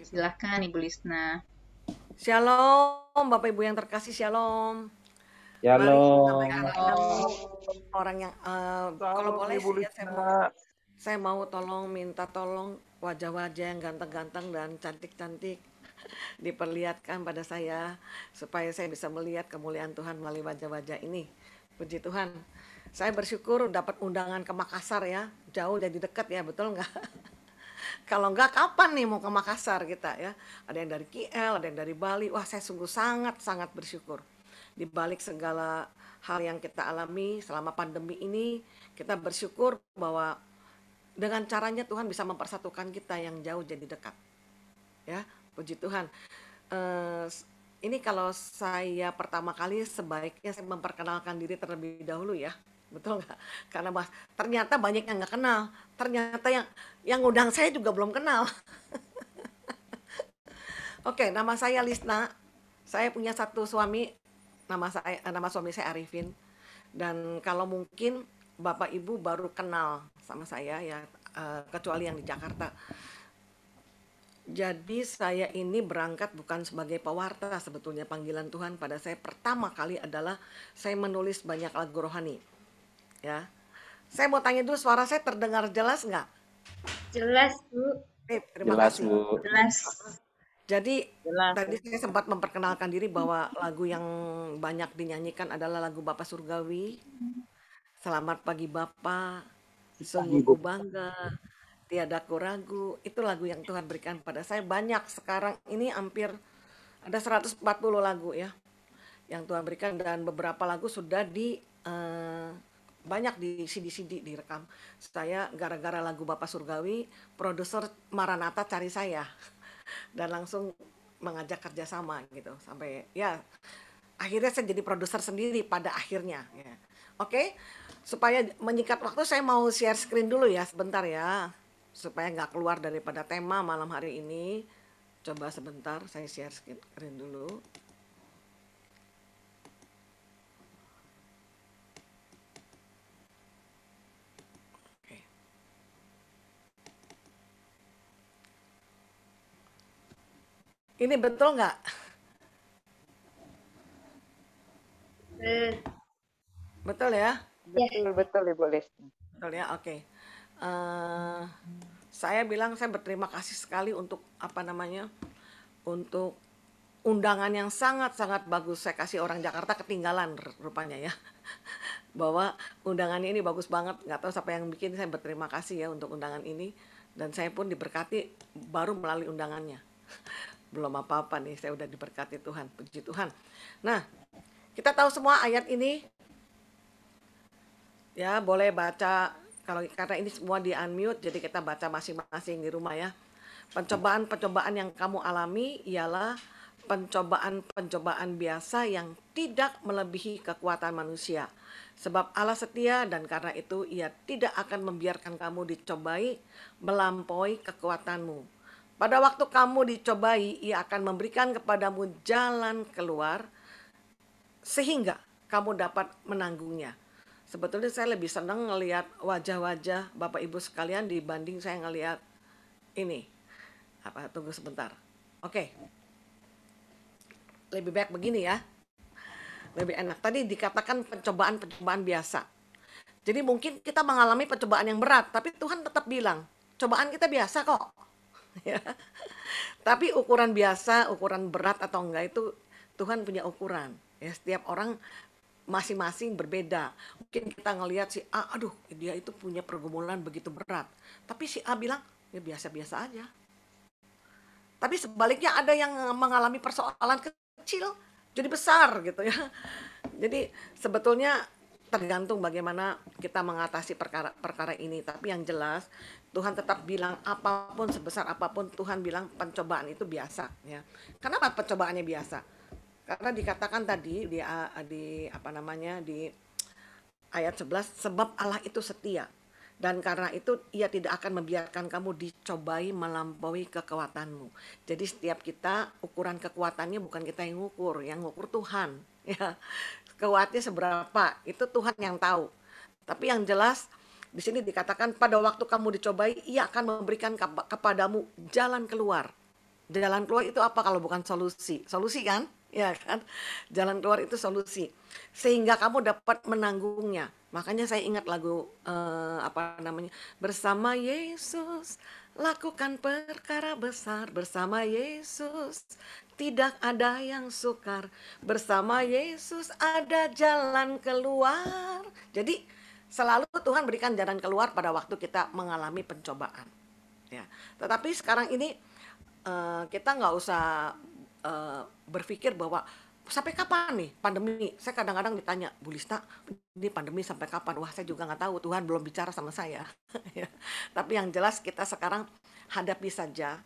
Silakan Ibu Lisna. Shalom, Bapak Ibu yang terkasih, shalom. Mari Shalom. damai karuniamu, orang yang kalau Salam boleh Ibu sih ya Lisna. saya mau minta tolong wajah-wajah yang ganteng-ganteng dan cantik-cantik diperlihatkan pada saya supaya saya bisa melihat kemuliaan Tuhan melalui wajah-wajah ini. Puji Tuhan. Saya bersyukur dapat undangan ke Makassar ya, jauh jadi dekat ya, betul nggak? Kalau enggak, kapan nih mau ke Makassar kita ya? Ada yang dari KL, ada yang dari Bali. Wah, saya sungguh sangat-sangat bersyukur. Di balik segala hal yang kita alami selama pandemi ini, kita bersyukur bahwa dengan caranya Tuhan bisa mempersatukan kita yang jauh jadi dekat. Ya, puji Tuhan. Eh, ini kalau saya pertama kali sebaiknya saya memperkenalkan diri terlebih dahulu ya. Betul nggak? Karena ternyata banyak yang nggak kenal. Ternyata yang undang saya juga belum kenal. Oke, nama saya Lisna. Saya punya satu suami. Nama suami saya Arifin. Dan kalau mungkin Bapak Ibu baru kenal sama saya ya, kecuali yang di Jakarta. Jadi saya ini berangkat bukan sebagai pewarta, sebetulnya panggilan Tuhan pada saya pertama kali adalah saya menulis banyak lagu rohani. Ya, saya mau tanya dulu, suara saya terdengar jelas nggak? Jelas, Bu. Terima Jelas, kasih. Bu. Jelas. Jadi Jelas. tadi saya sempat memperkenalkan diri bahwa lagu yang banyak dinyanyikan adalah lagu Bapa Surgawi, Selamat Pagi Bapa, Sungguh Ku Bangga, Tiada Ku Ragu. Itu lagu yang Tuhan berikan pada saya. Banyak sekarang ini hampir ada 140 lagu ya yang Tuhan berikan, dan beberapa lagu sudah banyak di CD-CD direkam. Saya gara-gara lagu Bapak Surgawi, produser Maranatha cari saya dan langsung mengajak kerjasama gitu, sampai ya akhirnya saya jadi produser sendiri pada akhirnya ya. Oke, supaya menyingkat waktu saya mau share screen dulu ya sebentar ya, supaya nggak keluar daripada tema malam hari ini. Coba sebentar saya share screen dulu. Oke. Ini betul nggak? Betul ya? Betul Ibu Lisna. Betul ya, oke. Saya bilang saya berterima kasih sekali untuk untuk undangan yang sangat-sangat bagus. Saya kasih orang Jakarta ketinggalan rupanya ya. Bahwa undangannya ini bagus banget. Nggak tahu siapa yang bikin, saya berterima kasih ya untuk undangan ini. Dan saya pun diberkati baru melalui undangannya. Belum apa-apa nih, saya udah diberkati Tuhan. Puji Tuhan. Nah, kita tahu semua ayat ini. Ya, boleh baca karena ini semua di unmute, jadi kita baca masing-masing di rumah ya. Pencobaan-pencobaan yang kamu alami ialah pencobaan-pencobaan biasa yang tidak melebihi kekuatan manusia. Sebab Allah setia dan karena itu Ia tidak akan membiarkan kamu dicobai melampaui kekuatanmu. Pada waktu kamu dicobai, Ia akan memberikan kepadamu jalan keluar sehingga kamu dapat menanggungnya. Sebetulnya saya lebih senang ngelihat wajah-wajah Bapak Ibu sekalian dibanding saya ngelihat ini. Tunggu sebentar. Oke. Lebih baik begini ya. Lebih enak. Tadi dikatakan pencobaan-pencobaan biasa. Jadi mungkin kita mengalami pencobaan yang berat, tapi Tuhan tetap bilang, cobaan kita biasa kok. Ya. Tapi ukuran biasa, ukuran berat atau enggak itu Tuhan punya ukuran. Ya, setiap orang masing-masing berbeda. Mungkin kita ngelihat si A, aduh dia itu punya pergumulan begitu berat. Tapi si A bilang, ya biasa-biasa aja. Tapi sebaliknya ada yang mengalami persoalan kecil jadi besar gitu ya. Jadi sebetulnya tergantung bagaimana kita mengatasi perkara ini. Tapi yang jelas Tuhan tetap bilang apapun, sebesar apapun, Tuhan bilang pencobaan itu biasa ya. Kenapa pencobaannya biasa? Karena dikatakan tadi di ayat 11, sebab Allah itu setia dan karena itu Ia tidak akan membiarkan kamu dicobai melampaui kekuatanmu. Jadi setiap kita ukuran kekuatannya bukan kita yang ngukur Tuhan ya. Kuatnya seberapa itu Tuhan yang tahu. Tapi yang jelas di sini dikatakan pada waktu kamu dicobai Ia akan memberikan kepadamu jalan keluar. Jalan keluar itu apa kalau bukan solusi? Solusi kan? Ya kan? Jalan keluar itu solusi. Sehingga kamu dapat menanggungnya. Makanya saya ingat lagu apa namanya? Bersama Yesus lakukan perkara besar, bersama Yesus tidak ada yang sukar, bersama Yesus ada jalan keluar. Jadi selalu Tuhan berikan jalan keluar pada waktu kita mengalami pencobaan. Ya, tetapi sekarang ini kita nggak usah berpikir bahwa sampai kapan nih pandemi. Saya kadang-kadang ditanya, Bu Lista, ini pandemi sampai kapan? Wah, saya juga nggak tahu, Tuhan belum bicara sama saya. Ya. Tapi yang jelas kita sekarang hadapi saja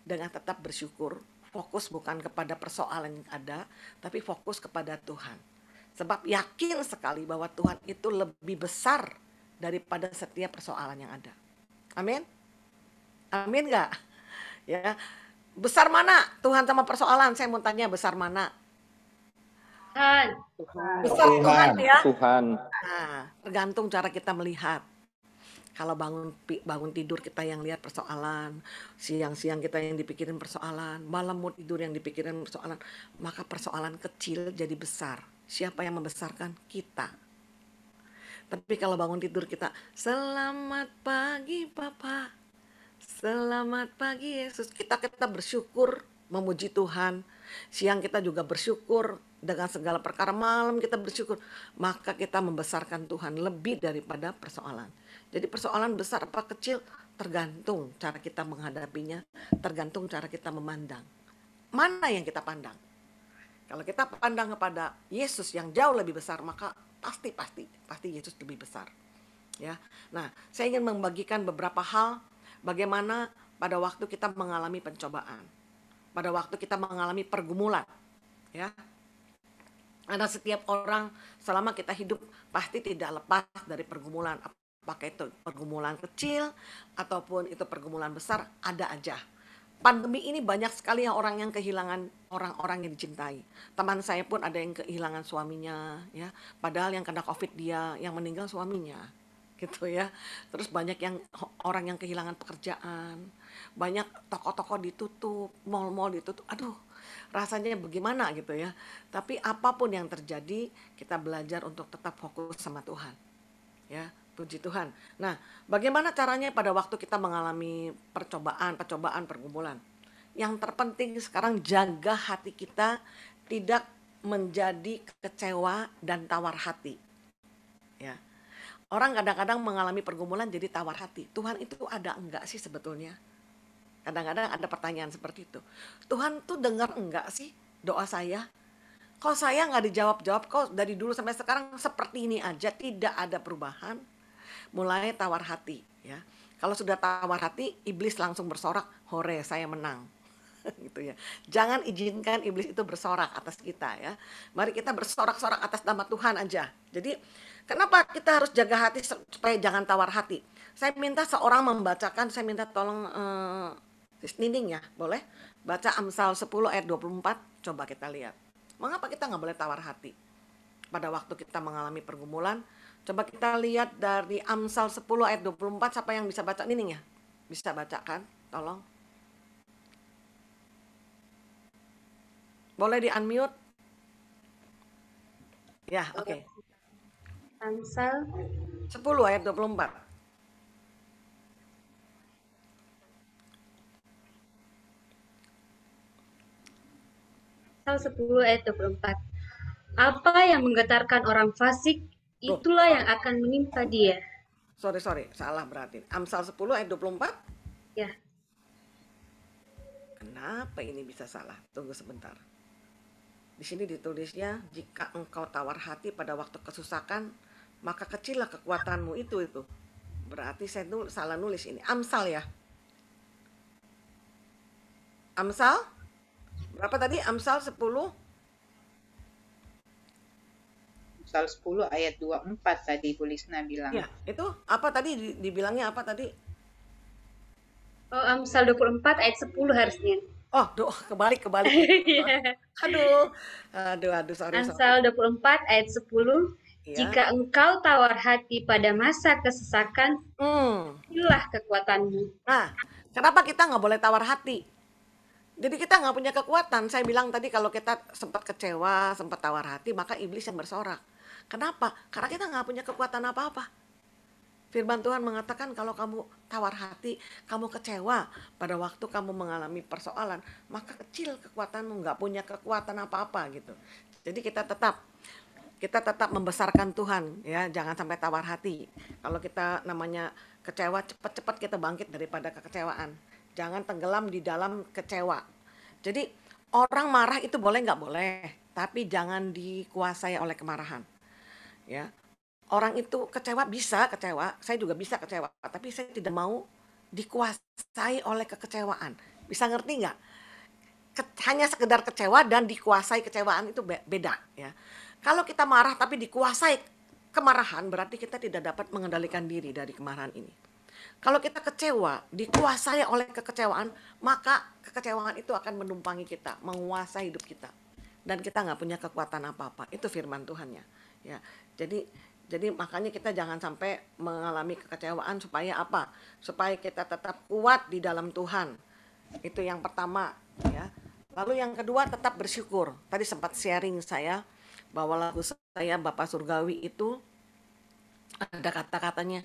dengan tetap bersyukur. Fokus bukan kepada persoalan yang ada, tapi fokus kepada Tuhan. Sebab yakin sekali bahwa Tuhan itu lebih besar daripada setiap persoalan yang ada. Amin? Amin nggak? Ya, besar mana Tuhan sama persoalan? Saya mau tanya, besar mana? Tuhan. Besar Tuhan ya. Tuhan. Nah, tergantung cara kita melihat. Kalau bangun tidur kita yang lihat persoalan, siang-siang kita yang dipikirin persoalan, malam mau tidur yang dipikirin persoalan, maka persoalan kecil jadi besar. Siapa yang membesarkan? Kita. Tapi kalau bangun tidur kita, selamat pagi Papa, selamat pagi Yesus, kita bersyukur, memuji Tuhan. Siang kita juga bersyukur dengan segala perkara, malam kita bersyukur, maka kita membesarkan Tuhan lebih daripada persoalan. Jadi persoalan besar apa kecil tergantung cara kita menghadapinya, tergantung cara kita memandang. Mana yang kita pandang? Kalau kita pandang kepada Yesus yang jauh lebih besar, maka pasti Yesus lebih besar. Ya. Nah, saya ingin membagikan beberapa hal bagaimana pada waktu kita mengalami pencobaan, pada waktu kita mengalami pergumulan, ya. Ada setiap orang selama kita hidup pasti tidak lepas dari pergumulan, apakah itu pergumulan kecil ataupun itu pergumulan besar, ada aja. Pandemi ini banyak sekali orang yang kehilangan orang-orang yang dicintai. Teman saya pun ada yang kehilangan suaminya, ya. Padahal yang kena COVID dia, yang meninggal suaminya, gitu ya. Terus banyak orang yang kehilangan pekerjaan, banyak toko-toko ditutup, mal-mal ditutup. Aduh, rasanya bagaimana gitu ya. Tapi apapun yang terjadi, kita belajar untuk tetap fokus sama Tuhan, ya. Puji Tuhan. Nah, bagaimana caranya pada waktu kita mengalami percobaan, pergumulan? Yang terpenting sekarang jaga hati kita tidak menjadi kecewa dan tawar hati. Ya. Orang kadang-kadang mengalami pergumulan jadi tawar hati. Tuhan itu ada enggak sih sebetulnya? Kadang-kadang ada pertanyaan seperti itu. Tuhan tuh dengar enggak sih doa saya? Kok saya nggak dijawab-jawab, kok dari dulu sampai sekarang seperti ini aja, tidak ada perubahan. Mulai tawar hati, ya. Kalau sudah tawar hati, iblis langsung bersorak, hore saya menang. Gitu ya. Jangan izinkan iblis itu bersorak atas kita, ya. Mari kita bersorak-sorak atas nama Tuhan aja. Jadi kenapa kita harus jaga hati supaya jangan tawar hati? Saya minta seorang membacakan, saya minta tolong Nining ya, boleh? Baca Amsal 10 ayat 24, coba kita lihat. Mengapa kita nggak boleh tawar hati pada waktu kita mengalami pergumulan? Coba kita lihat dari Amsal 10 ayat 24, siapa yang bisa baca? Nining ya? Bisa bacakan? Tolong. Boleh di-unmute? Ya, oke. Amsal 10 ayat 24. Amsal 10 ayat 24. Apa yang menggetarkan orang fasik, itulah yang akan menimpa dia. Sorry, salah berarti. Amsal 10 ayat 24? Ya. Kenapa ini bisa salah? Tunggu sebentar. Di sini ditulisnya, jika engkau tawar hati pada waktu kesusahan, maka kecillah kekuatanmu itu. Berarti saya salah nulis ini. Amsal ya. Amsal? Berapa tadi? Amsal 10? Amsal 10 ayat 24 tadi Bu Lisna bilang. Ya, itu apa tadi dibilangnya apa tadi? Oh, Amsal 24 ayat 10 harusnya. Oh, kebalik. Iya. Aduh, sorry. Amsal 24 ayat 10. Ya. Jika engkau tawar hati pada masa kesesakan, inilah kekuatanmu. Nah, Kenapa kita nggak boleh tawar hati? Jadi kita nggak punya kekuatan. Saya bilang tadi kalau kita sempat kecewa, sempat tawar hati, maka iblis yang bersorak. Kenapa? Karena kita nggak punya kekuatan apa-apa. Firman Tuhan mengatakan kalau kamu tawar hati, kamu kecewa pada waktu kamu mengalami persoalan, maka kecil kekuatanmu, nggak punya kekuatan apa-apa gitu. Jadi kita tetap membesarkan Tuhan, ya, jangan sampai tawar hati. Kalau kita namanya kecewa, cepat-cepat kita bangkit daripada kekecewaan. Jangan tenggelam di dalam kecewa. Jadi orang marah itu boleh nggak boleh, tapi jangan dikuasai oleh kemarahan. Ya, orang itu kecewa bisa kecewa, saya juga bisa kecewa, tapi saya tidak mau dikuasai oleh kekecewaan. Bisa ngerti nggak? Hanya sekedar kecewa dan dikuasai kecewaan itu beda, ya. Kalau kita marah tapi dikuasai kemarahan, berarti kita tidak dapat mengendalikan diri dari kemarahan ini. Kalau kita kecewa, dikuasai oleh kekecewaan, maka kekecewaan itu akan menumpangi kita, menguasai hidup kita. Dan kita nggak punya kekuatan apa-apa. Itu firman Tuhannya. Ya, jadi makanya kita jangan sampai mengalami kekecewaan supaya apa? Supaya kita tetap kuat di dalam Tuhan. Itu yang pertama, ya. Lalu yang kedua, tetap bersyukur. Tadi sempat sharing saya bahwa lagu saya Bapa Surgawi itu ada kata-katanya,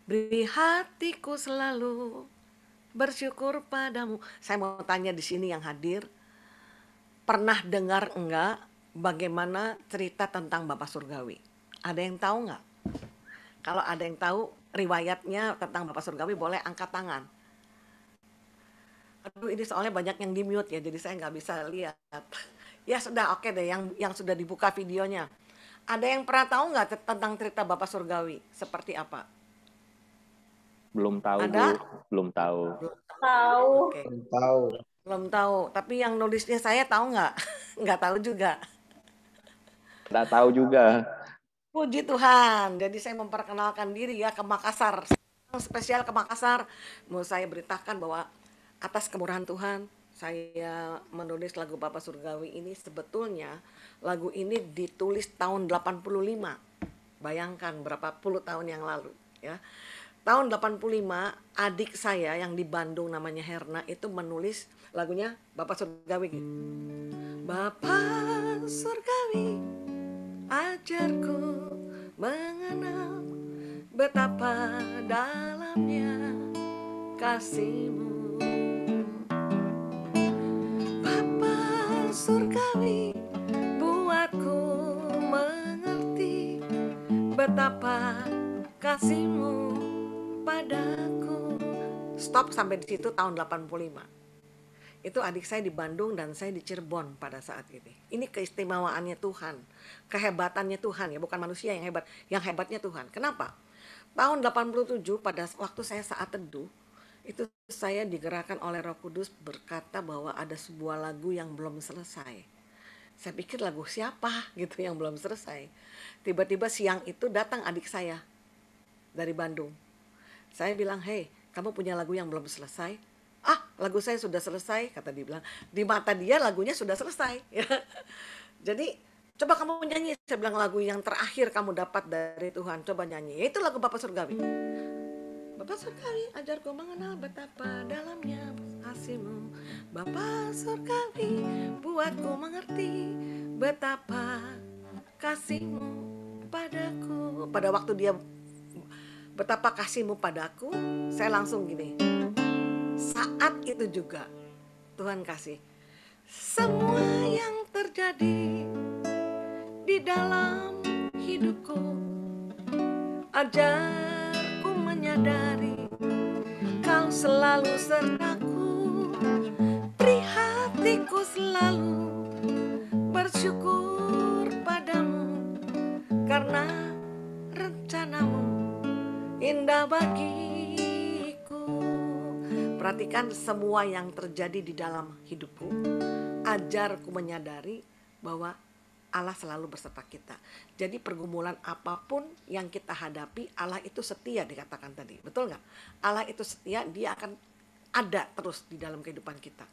beri hatiku selalu bersyukur padamu. Saya mau tanya di sini yang hadir, pernah dengar enggak bagaimana cerita tentang Bapa Surgawi? Ada yang tahu enggak? Kalau ada yang tahu riwayatnya tentang Bapa Surgawi, boleh angkat tangan. Aduh, ini soalnya banyak yang di mute ya, jadi saya nggak bisa lihat. Ya sudah, oke deh, yang sudah dibuka videonya. Ada yang pernah tahu nggak tentang cerita Bapak Surgawi? Seperti apa? Belum tahu, Ada? Bu. Belum tahu. Tahu. Oke. Tahu. Belum tahu. Tapi yang nulisnya saya tahu nggak? Nggak tahu juga. Nggak tahu juga. Puji Tuhan. Jadi saya memperkenalkan diri ya ke Makassar. Spesial ke Makassar. Mau saya beritakan bahwa atas kemurahan Tuhan, saya menulis lagu Bapak Surgawi ini. Sebetulnya lagu ini ditulis tahun 85. Bayangkan berapa puluh tahun yang lalu, ya. Tahun 85, adik saya yang di Bandung namanya Herna itu menulis lagunya Bapak Surgawi gitu. Bapak Surgawi, ajarku mengenal betapa dalamnya kasih-Mu. Bapa Surgawi, buatku mengerti betapa kasih-Mu padaku. Stop sampai di situ tahun 85. Itu adik saya di Bandung dan saya di Cirebon pada saat ini. Ini keistimewaannya Tuhan, kehebatannya Tuhan, ya, bukan manusia yang hebat, yang hebatnya Tuhan. Kenapa? Tahun 87 pada waktu saya saat teduh, itu saya digerakkan oleh Roh Kudus berkata bahwa ada sebuah lagu yang belum selesai. Saya pikir lagu siapa gitu yang belum selesai. Tiba-tiba siang itu datang adik saya dari Bandung. Saya bilang, "Hei, kamu punya lagu yang belum selesai?" "Ah, lagu saya sudah selesai," kata dia bilang. Di mata dia lagunya sudah selesai. Jadi, "Coba kamu nyanyi." Saya bilang, "Lagu yang terakhir kamu dapat dari Tuhan, coba nyanyi." Yaitu lagu Bapak Surgawi. Bapak Surgawi, ajarku mengenal betapa dalamnya kasih-Mu. Bapak Surgawi, buatku mengerti betapa kasih-Mu padaku. Pada waktu dia betapa kasih-Mu padaku, saya langsung gini. Saat itu juga Tuhan kasih semua yang terjadi di dalam hidupku, ajarku menyadari Kau selalu sertaku, beri hatiku selalu bersyukur padamu, karena rencanamu indah bagiku. Perhatikan semua yang terjadi di dalam hidupku, ajarku menyadari bahwa Allah selalu beserta kita. Jadi pergumulan apapun yang kita hadapi, Allah itu setia dikatakan tadi. Betul nggak? Allah itu setia, dia akan ada terus di dalam kehidupan kita.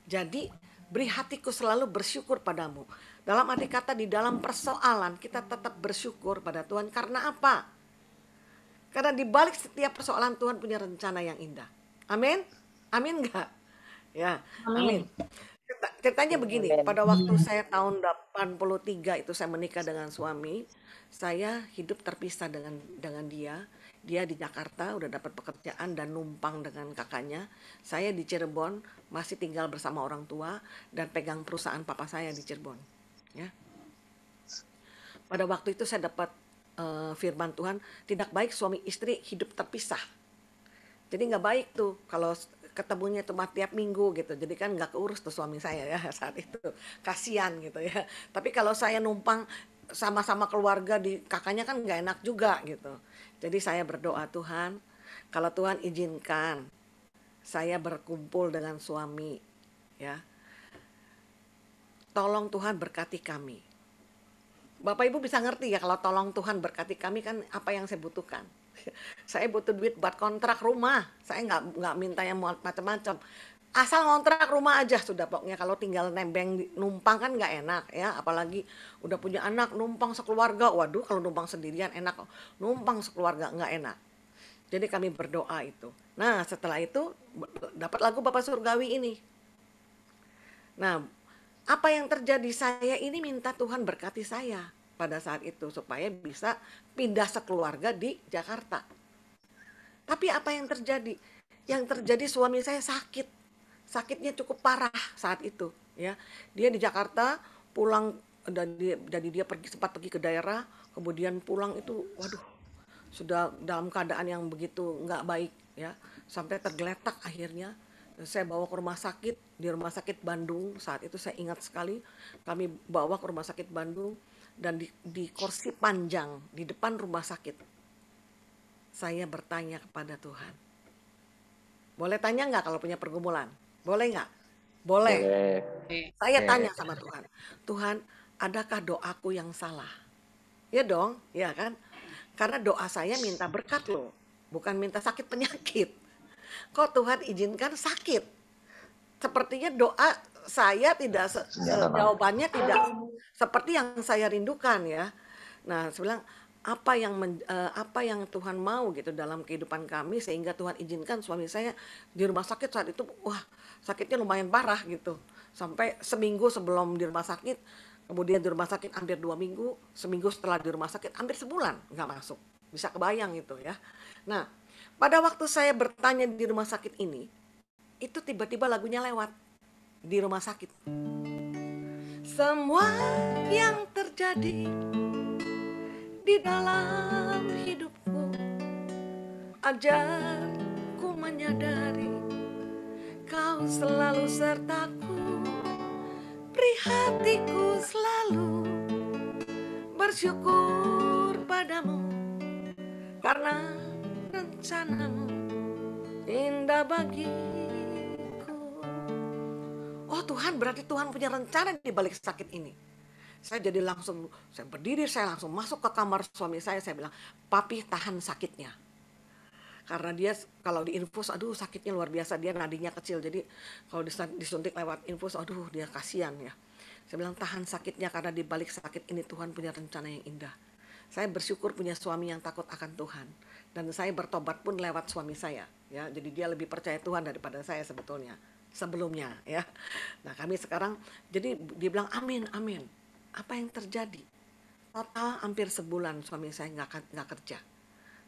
Jadi beri hatiku selalu bersyukur padamu. Dalam arti kata di dalam persoalan kita tetap bersyukur pada Tuhan. Karena apa? Karena di balik setiap persoalan Tuhan punya rencana yang indah. Amin? Amin nggak? Ya, amin. Amin. Ceritanya begini, Amin. pada waktu saya tahun 83 itu saya menikah dengan suami, saya hidup terpisah dengan dia. Dia di Jakarta udah dapat pekerjaan dan numpang dengan kakaknya. Saya di Cirebon masih tinggal bersama orang tua dan pegang perusahaan papa saya di Cirebon. Ya. Pada waktu itu saya dapat firman Tuhan, tidak baik suami istri hidup terpisah. Jadi nggak baik tuh kalau ketemunya cuma tiap minggu gitu. Jadi kan nggak keurus tuh suami saya ya saat itu. Kasihan gitu ya. Tapi kalau saya numpang sama-sama keluarga di kakaknya kan nggak enak juga gitu. Jadi saya berdoa, Tuhan, kalau Tuhan izinkan saya berkumpul dengan suami ya. Tolong Tuhan berkati kami. Bapak Ibu bisa ngerti ya kalau tolong Tuhan berkati kami kan apa yang saya butuhkan. Saya butuh duit buat kontrak rumah. Saya nggak minta yang macam-macam. Asal ngontrak rumah aja sudah pokoknya. Kalau tinggal nembeng numpang kan nggak enak ya. Apalagi udah punya anak numpang sekeluarga. Waduh kalau numpang sendirian enak. Numpang sekeluarga nggak enak. Jadi kami berdoa itu. Nah setelah itu dapat lagu Bapak Surgawi ini. Nah apa yang terjadi, saya ini minta Tuhan berkati saya pada saat itu supaya bisa pindah sekeluarga di Jakarta. Tapi apa yang terjadi? Yang terjadi suami saya sakit. Sakitnya cukup parah saat itu ya. Dia di Jakarta pulang dari dia sempat pergi ke daerah, kemudian pulang itu waduh sudah dalam keadaan yang begitu nggak baik ya. Sampai tergeletak akhirnya. Saya bawa ke rumah sakit, di rumah sakit Bandung. Saat itu saya ingat sekali, kami bawa ke rumah sakit Bandung dan di kursi panjang di depan rumah sakit. Saya bertanya kepada Tuhan. Boleh tanya nggak kalau punya pergumulan? Boleh nggak? Boleh. Saya tanya sama Tuhan. Tuhan, adakah doaku yang salah? Ya dong, ya kan? Karena doa saya minta berkat loh, bukan minta sakit penyakit. Kok Tuhan izinkan sakit? Sepertinya doa saya tidak jawabannya tidak seperti yang saya rindukan ya. Nah, saya bilang apa yang Tuhan mau gitu dalam kehidupan kami sehingga Tuhan izinkan suami saya di rumah sakit saat itu. Wah, sakitnya lumayan parah gitu. Sampai seminggu sebelum di rumah sakit, kemudian di rumah sakit hampir 2 minggu, seminggu setelah di rumah sakit hampir sebulan nggak masuk. Bisa kebayang itu ya. Nah, pada waktu saya bertanya di rumah sakit ini, itu tiba-tiba lagunya lewat di rumah sakit. Semua yang terjadi di dalam hidupku, ajarku menyadari kau selalu sertaku, beri hatiku selalu bersyukur padamu karena rencanamu indah bagiku. Oh Tuhan, berarti Tuhan punya rencana di balik sakit ini. Saya berdiri, saya langsung masuk ke kamar suami saya bilang, papi tahan sakitnya. Karena dia kalau diinfus, aduh sakitnya luar biasa, dia nadinya kecil, jadi kalau disuntik lewat infus, aduh dia kasihan ya. Saya bilang tahan sakitnya karena di balik sakit ini Tuhan punya rencana yang indah. Saya bersyukur punya suami yang takut akan Tuhan. Dan saya bertobat pun lewat suami saya. Ya, jadi dia lebih percaya Tuhan daripada saya sebelumnya. Ya, nah kami sekarang, jadi dia bilang amin, amin. Apa yang terjadi? Total hampir sebulan suami saya nggak kerja.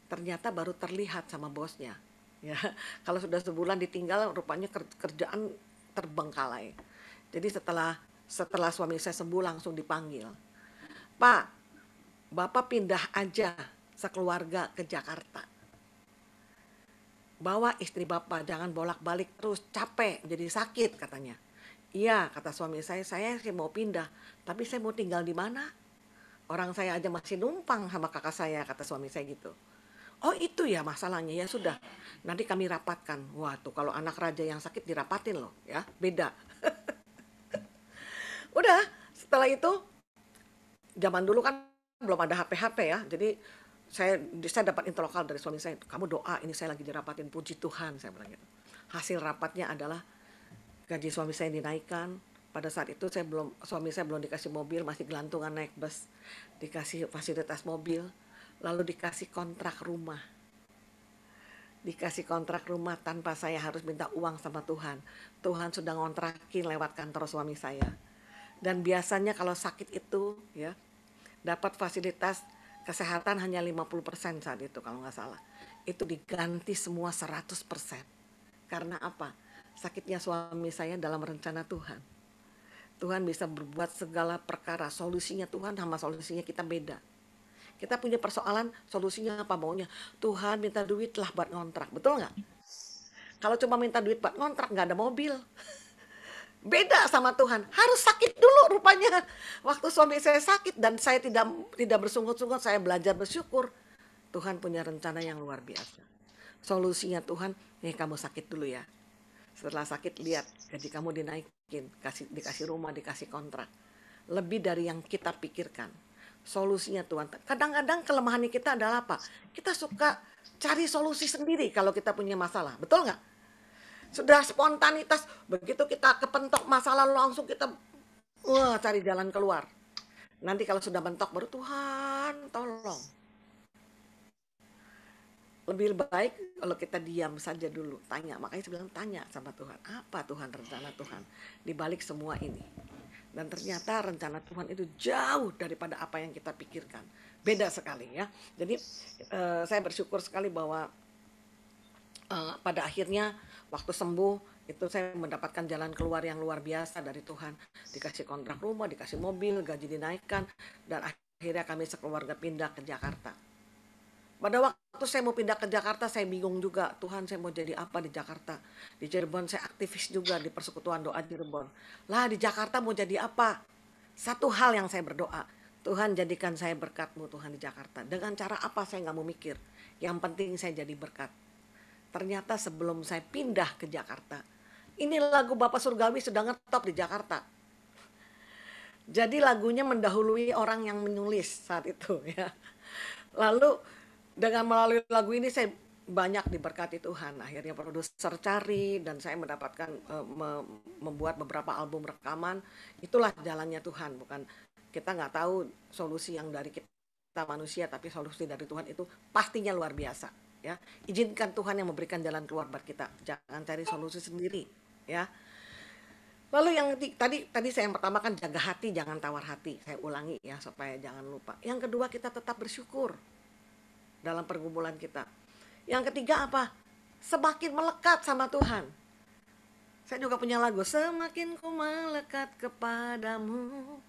Ternyata baru terlihat sama bosnya. Ya, kalau sudah sebulan ditinggal, rupanya kerjaan terbengkalai. Jadi setelah suami saya sembuh langsung dipanggil. Pak, Bapak pindah aja sekeluarga ke Jakarta. Bawa istri Bapak, jangan bolak-balik terus, capek, jadi sakit katanya. Iya, kata suami saya sih mau pindah, tapi saya mau tinggal di mana? Orang saya aja masih numpang sama kakak saya, kata suami saya gitu. Oh itu ya masalahnya, ya sudah. Nanti kami rapatkan. Wah tuh kalau anak raja yang sakit dirapatin loh, ya beda. Udah, setelah itu, zaman dulu kan belum ada HP-HP ya, jadi saya dapat info lokal dari suami saya, kamu doa ini saya lagi dirapatin, puji Tuhan saya bilang gitu. Hasil rapatnya adalah gaji suami saya dinaikkan. Pada saat itu suami saya belum dikasih mobil, masih gelantungan naik bus, dikasih fasilitas mobil, lalu dikasih kontrak rumah. dikasih kontrak rumah tanpa saya harus minta uang sama Tuhan. Tuhan sudah ngontrakin lewat kantor suami saya. Dan biasanya kalau sakit itu ya dapat fasilitas kesehatan hanya 50% saat itu kalau nggak salah. Itu diganti semua 100%. Karena apa? Sakitnya suami saya dalam rencana Tuhan. Tuhan bisa berbuat segala perkara. Solusinya Tuhan sama solusinya kita beda. Kita punya persoalan, solusinya apa maunya? Tuhan minta duit lah buat ngontrak, betul nggak? Kalau cuma minta duit buat ngontrak, nggak ada mobil. Beda sama Tuhan, harus sakit dulu rupanya. Waktu suami saya sakit dan saya tidak bersungut-sungut, saya belajar bersyukur. Tuhan punya rencana yang luar biasa. Solusinya Tuhan, nih kamu sakit dulu ya. Setelah sakit lihat gaji kamu dinaikin, dikasih rumah, dikasih kontrak. Lebih dari yang kita pikirkan. Solusinya Tuhan. Kadang-kadang kelemahan kita adalah apa? Kita suka cari solusi sendiri kalau kita punya masalah. Betul nggak? Sudah spontanitas. Begitu kita kepentok masalah langsung kita cari jalan keluar. Nanti kalau sudah mentok baru Tuhan tolong. Lebih baik kalau kita diam saja dulu. Tanya. Makanya saya bilang tanya sama Tuhan. Apa Tuhan rencana Tuhan di balik semua ini? Dan ternyata rencana Tuhan itu jauh daripada apa yang kita pikirkan. Beda sekali ya. Jadi saya bersyukur sekali bahwa pada akhirnya waktu sembuh itu saya mendapatkan jalan keluar yang luar biasa dari Tuhan. Dikasih kontrak rumah, dikasih mobil, gaji dinaikkan. Dan akhirnya kami sekeluarga pindah ke Jakarta. Pada waktu saya mau pindah ke Jakarta, saya bingung juga. Tuhan, saya mau jadi apa di Jakarta? Di Cirebon saya aktivis juga di Persekutuan Doa Cirebon. Lah di Jakarta mau jadi apa? Satu hal yang saya berdoa. Tuhan jadikan saya berkat-Mu Tuhan di Jakarta. Dengan cara apa saya gak mau mikir. Yang penting saya jadi berkat. Ternyata sebelum saya pindah ke Jakarta. Ini lagu Bapak Surgawi sudah ngetop di Jakarta. Jadi lagunya mendahului orang yang menulis saat itu ya. Lalu dengan melalui lagu ini saya banyak diberkati Tuhan. Akhirnya produser cari dan saya mendapatkan membuat beberapa album rekaman. Itulah jalannya Tuhan. Bukan kita nggak tahu solusi yang dari kita manusia, tapi solusi dari Tuhan itu pastinya luar biasa. Ya, izinkan Tuhan yang memberikan jalan keluar buat kita. Jangan cari solusi sendiri. Ya. Lalu yang tadi saya yang pertama kan jaga hati, jangan tawar hati. Saya ulangi ya supaya jangan lupa. Yang kedua kita tetap bersyukur dalam pergumulan kita. Yang ketiga apa? Semakin melekat sama Tuhan. Saya juga punya lagu. Semakin ku melekat kepadamu,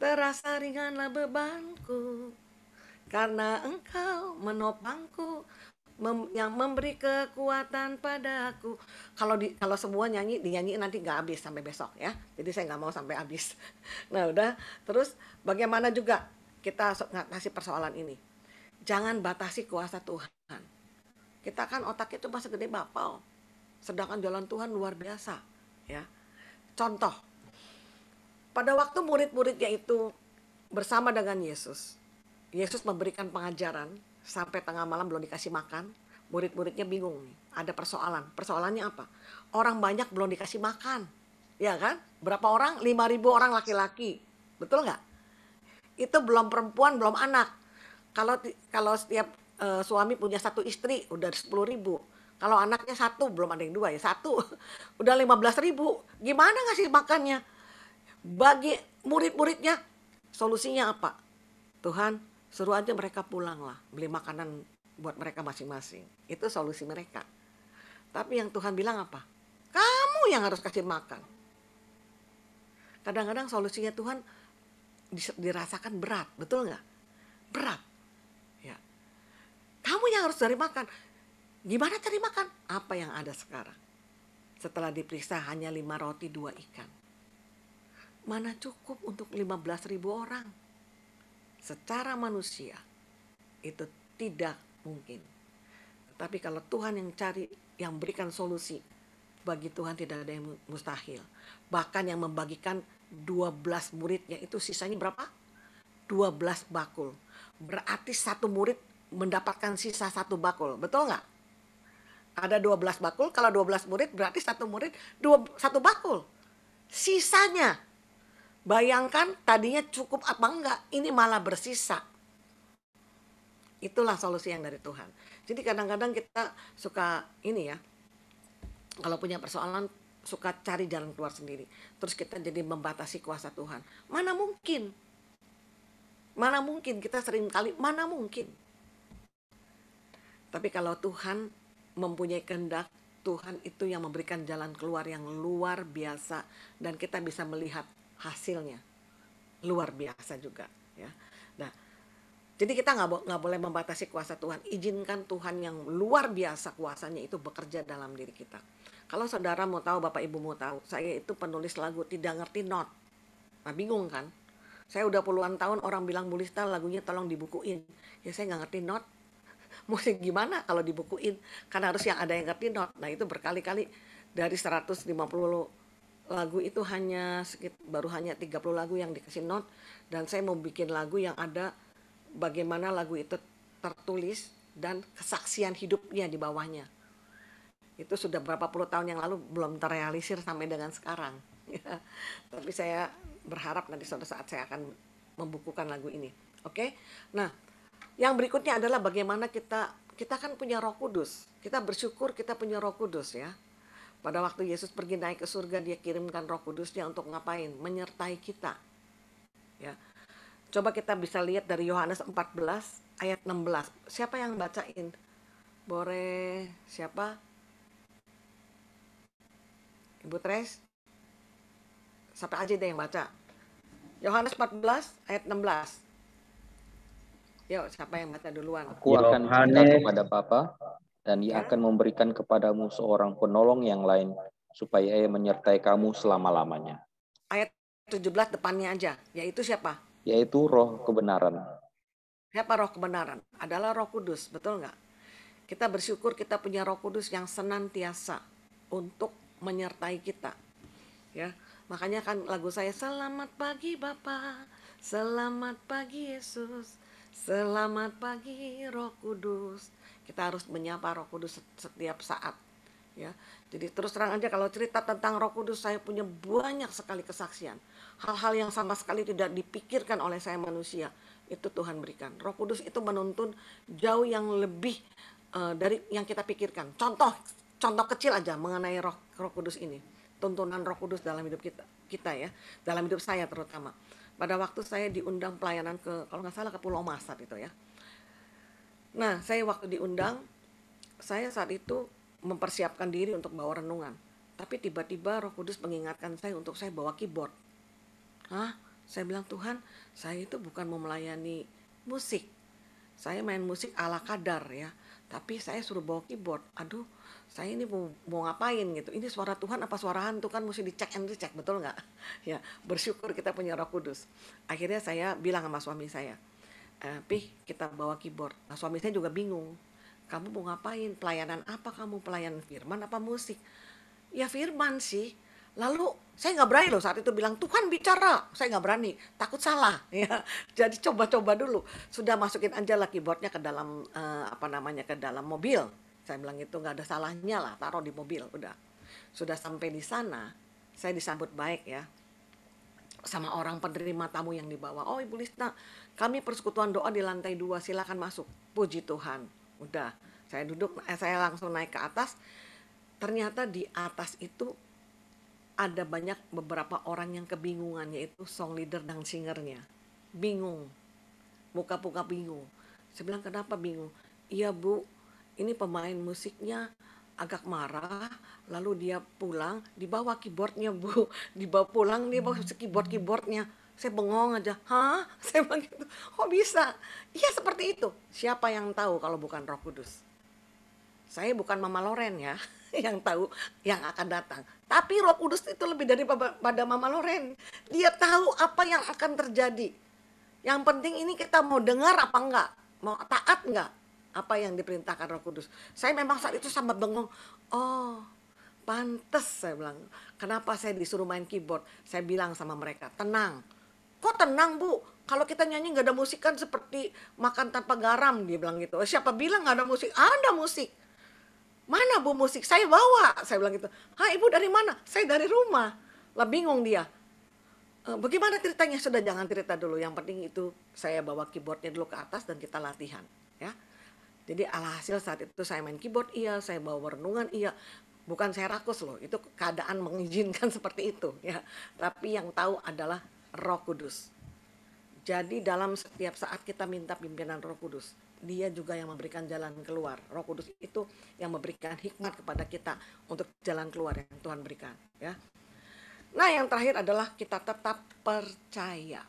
terasa ringanlah bebanku, karena Engkau menopangku, yang memberi kekuatan padaku. Kalau semua dinyanyi nanti nggak habis sampai besok ya. Jadi saya nggak mau sampai habis. Nah udah, terus bagaimana juga kita ngasih persoalan ini. Jangan batasi kuasa Tuhan. Kita kan otak itu masih gede bapau. Sedangkan jalan Tuhan luar biasa. Ya. Contoh. Pada waktu murid-muridnya itu bersama dengan Yesus. Yesus memberikan pengajaran. Sampai tengah malam belum dikasih makan. Murid-muridnya bingung nih. Ada persoalan. Persoalannya apa? Orang banyak belum dikasih makan. Ya kan? Berapa orang? 5.000 orang laki-laki. Betul nggak? Itu belum perempuan, belum anak. Kalau setiap suami punya satu istri udah 10.000. Kalau anaknya satu, belum ada yang dua ya, satu udah 15.000. Gimana ngasih makannya? Bagi murid-muridnya solusinya apa? Tuhan suruh aja mereka pulang lah, beli makanan buat mereka masing-masing. Itu solusi mereka. Tapi yang Tuhan bilang apa? Kamu yang harus kasih makan. Kadang-kadang solusinya Tuhan dirasakan berat, betul nggak? Berat. Kamu yang harus cari makan. Gimana cari makan? Apa yang ada sekarang? Setelah diperiksa hanya 5 roti 2 ikan. Mana cukup untuk 15.000 orang? Secara manusia itu tidak mungkin. Tapi kalau Tuhan yang cari, yang berikan solusi, bagi Tuhan tidak ada yang mustahil. Bahkan yang membagikan 12 muridnya itu sisanya berapa? 12 bakul. Berarti satu murid mendapatkan sisa 1 bakul. Betul nggak? Ada 12 bakul. Kalau 12 murid berarti satu murid 1 bakul. Sisanya. Bayangkan tadinya cukup apa enggak. Ini malah bersisa. Itulah solusi yang dari Tuhan. Jadi kadang-kadang kita suka ini ya, kalau punya persoalan suka cari jalan keluar sendiri. Terus kita jadi membatasi kuasa Tuhan. Mana mungkin? Mana mungkin kita sering kali, mana mungkin? Tapi kalau Tuhan mempunyai kehendak, Tuhan itu yang memberikan jalan keluar yang luar biasa dan kita bisa melihat hasilnya. Luar biasa juga ya. Nah, jadi kita nggak boleh membatasi kuasa Tuhan. Izinkan Tuhan yang luar biasa kuasanya itu bekerja dalam diri kita. Kalau saudara mau tahu, Bapak Ibu mau tahu, saya itu penulis lagu tidak ngerti not. Nah, bingung kan? Saya udah puluhan tahun orang bilang, Bu Lista lagunya tolong dibukuin. Ya saya nggak ngerti not. Musik gimana kalau dibukuin? Karena harus yang ada yang ngerti not. Nah itu berkali-kali dari 150 lagu itu baru hanya 30 lagu yang dikasih not. Dan saya mau bikin lagu yang ada bagaimana lagu itu tertulis dan kesaksian hidupnya di bawahnya. Itu sudah berapa puluh tahun yang lalu belum terrealisir sampai dengan sekarang. Ya. Tapi saya berharap nanti suatu saat saya akan membukukan lagu ini. Oke? Nah, yang berikutnya adalah bagaimana kita kan punya Roh Kudus. Kita bersyukur kita punya Roh Kudus ya. Pada waktu Yesus pergi naik ke surga, dia kirimkan Roh Kudusnya untuk ngapain? Menyertai kita. Ya. Coba kita bisa lihat dari Yohanes 14 ayat 16. Siapa yang bacain? Boleh siapa? Ibu Tres? Siapa aja deh yang baca? Yohanes 14 ayat 16. Yuk, siapa yang baca duluan? Aku akan minta Yohanes. kepada Bapa, dan Ia akan memberikan kepadamu seorang penolong yang lain, supaya Ia menyertai kamu selama-lamanya. Ayat 17 depannya aja, yaitu siapa? Yaitu Roh kebenaran. Siapa Roh kebenaran? Adalah Roh Kudus, betul nggak? Kita bersyukur kita punya Roh Kudus yang senantiasa untuk menyertai kita. Ya, makanya kan lagu saya, selamat pagi Bapa, selamat pagi Yesus, selamat pagi Roh Kudus. Kita harus menyapa Roh Kudus setiap saat. Ya, jadi terus terang aja kalau cerita tentang Roh Kudus, saya punya banyak sekali kesaksian. Hal-hal yang sama sekali tidak dipikirkan oleh saya manusia, itu Tuhan berikan. Roh Kudus itu menuntun jauh yang lebih dari yang kita pikirkan. Contoh kecil aja mengenai Roh Kudus ini. Tuntunan Roh Kudus dalam hidup kita ya, dalam hidup saya terutama. Pada waktu saya diundang pelayanan kalau nggak salah ke Pulau Masat itu ya. Nah, saya waktu diundang, saya saat itu mempersiapkan diri untuk bawa renungan. Tapi tiba-tiba Roh Kudus mengingatkan saya untuk saya bawa keyboard. Hah? Saya bilang, Tuhan, saya itu bukan mau melayani musik. Saya main musik ala kadar ya. Tapi saya suruh bawa keyboard. Aduh, saya ini mau ngapain gitu. Ini suara Tuhan apa suara hantu, kan mesti dicek and recheck, betul nggak? Ya, bersyukur kita punya Roh Kudus. Akhirnya saya bilang sama suami saya, Pih, kita bawa keyboard. Nah, suami saya juga bingung. Kamu mau ngapain? Pelayanan apa kamu? Pelayanan firman apa musik? Ya firman sih. Lalu saya nggak berani loh saat itu bilang, Tuhan bicara. Saya nggak berani, takut salah. Ya, jadi coba-coba dulu. Sudah masukin aja lah keyboardnya ke dalam ke dalam mobil. Saya bilang itu nggak ada salahnya lah, taruh di mobil. Udah. Sudah sampai di sana, saya disambut baik ya sama orang penerima tamu yang dibawa. Oh Ibu Lista, kami persekutuan doa di lantai 2, silakan masuk. Puji Tuhan. Udah, saya duduk, saya langsung naik ke atas. Ternyata di atas itu ada beberapa orang yang kebingungan, yaitu song leader dan singernya. Bingung, muka-muka bingung. Saya bilang, kenapa bingung? Iya Bu, ini pemain musiknya agak marah, lalu dia pulang, dibawa keyboardnya Bu, dibawa pulang, dia bawa keyboardnya. Saya bengong aja, hah? Saya bilang gitu, kok bisa? Iya seperti itu. Siapa yang tahu kalau bukan Roh Kudus? Saya bukan Mama Loren ya, yang tahu yang akan datang. Tapi Roh Kudus itu lebih daripada Mama Loren. Dia tahu apa yang akan terjadi. Yang penting ini kita mau dengar apa enggak, mau taat enggak apa yang diperintahkan Roh Kudus. Saya memang saat itu sangat bengong. Oh, pantes saya bilang. Kenapa saya disuruh main keyboard? Saya bilang sama mereka, tenang. Kok tenang Bu? Kalau kita nyanyi nggak ada musik kan seperti makan tanpa garam, dia bilang gitu. Siapa bilang nggak ada musik? Ada musik. Mana Bu musik? Saya bawa. Saya bilang gitu. Hah Ibu dari mana? Saya dari rumah. Lah bingung dia. Bagaimana ceritanya? Sudah jangan cerita dulu. Yang penting itu saya bawa keyboardnya dulu ke atas dan kita latihan. Ya. Jadi alhasil saat itu saya main keyboard, iya, saya bawa renungan, iya. Bukan saya rakus loh, itu keadaan mengizinkan seperti itu ya. Tapi yang tahu adalah Roh Kudus. Jadi dalam setiap saat kita minta pimpinan Roh Kudus, Dia juga yang memberikan jalan keluar. Roh Kudus itu yang memberikan hikmat kepada kita untuk jalan keluar yang Tuhan berikan ya. Nah, yang terakhir adalah kita tetap percaya.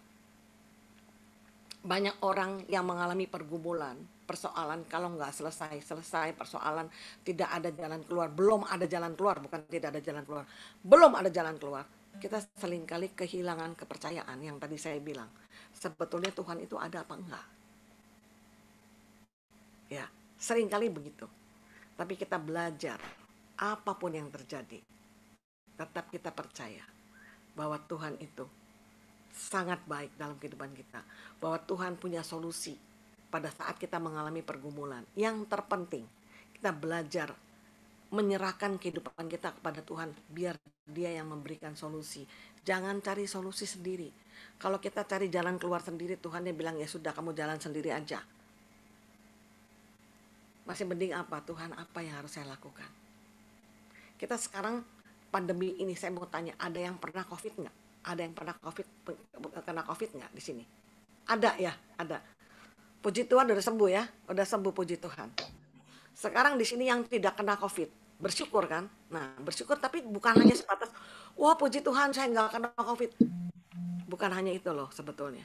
Banyak orang yang mengalami pergumulan, persoalan, kalau nggak selesai persoalan, tidak ada jalan keluar, belum ada jalan keluar, bukan tidak ada jalan keluar, belum ada jalan keluar. Kita seringkali kehilangan kepercayaan yang tadi saya bilang. Sebetulnya Tuhan itu ada apa enggak? Ya, seringkali begitu. Tapi kita belajar, apapun yang terjadi, tetap kita percaya bahwa Tuhan itu sangat baik dalam kehidupan kita. Bahwa Tuhan punya solusi pada saat kita mengalami pergumulan. Yang terpenting, kita belajar menyerahkan kehidupan kita kepada Tuhan, biar Dia yang memberikan solusi. Jangan cari solusi sendiri. Kalau kita cari jalan keluar sendiri, Tuhan dia bilang, ya sudah, kamu jalan sendiri aja. Masih mending apa? Tuhan, apa yang harus saya lakukan? Kita sekarang pandemi ini, saya mau tanya, ada yang pernah COVID nggak? Ada yang pernah kena COVID nggak di sini? Ada ya, ada. Puji Tuhan udah sembuh ya, udah sembuh, puji Tuhan. Sekarang di sini yang tidak kena COVID, bersyukur kan? Nah, bersyukur tapi bukan hanya sebatas, wah puji Tuhan saya nggak kena COVID. Bukan hanya itu loh sebetulnya.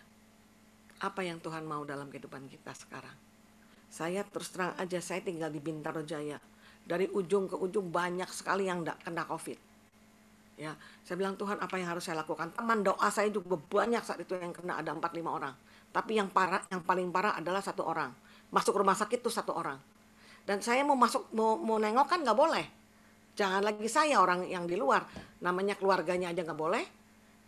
Apa yang Tuhan mau dalam kehidupan kita sekarang? Saya terus terang aja, saya tinggal di Bintaro Jaya. Dari ujung ke ujung banyak sekali yang nggak kena COVID. Ya, saya bilang, Tuhan, apa yang harus saya lakukan? Teman doa saya juga banyak saat itu yang kena, ada 4-5 orang. Tapi yang paling parah adalah 1 orang. Masuk rumah sakit tuh 1 orang. Dan saya mau nengok kan nggak boleh. Jangan lagi saya, orang yang di luar, namanya keluarganya aja nggak boleh.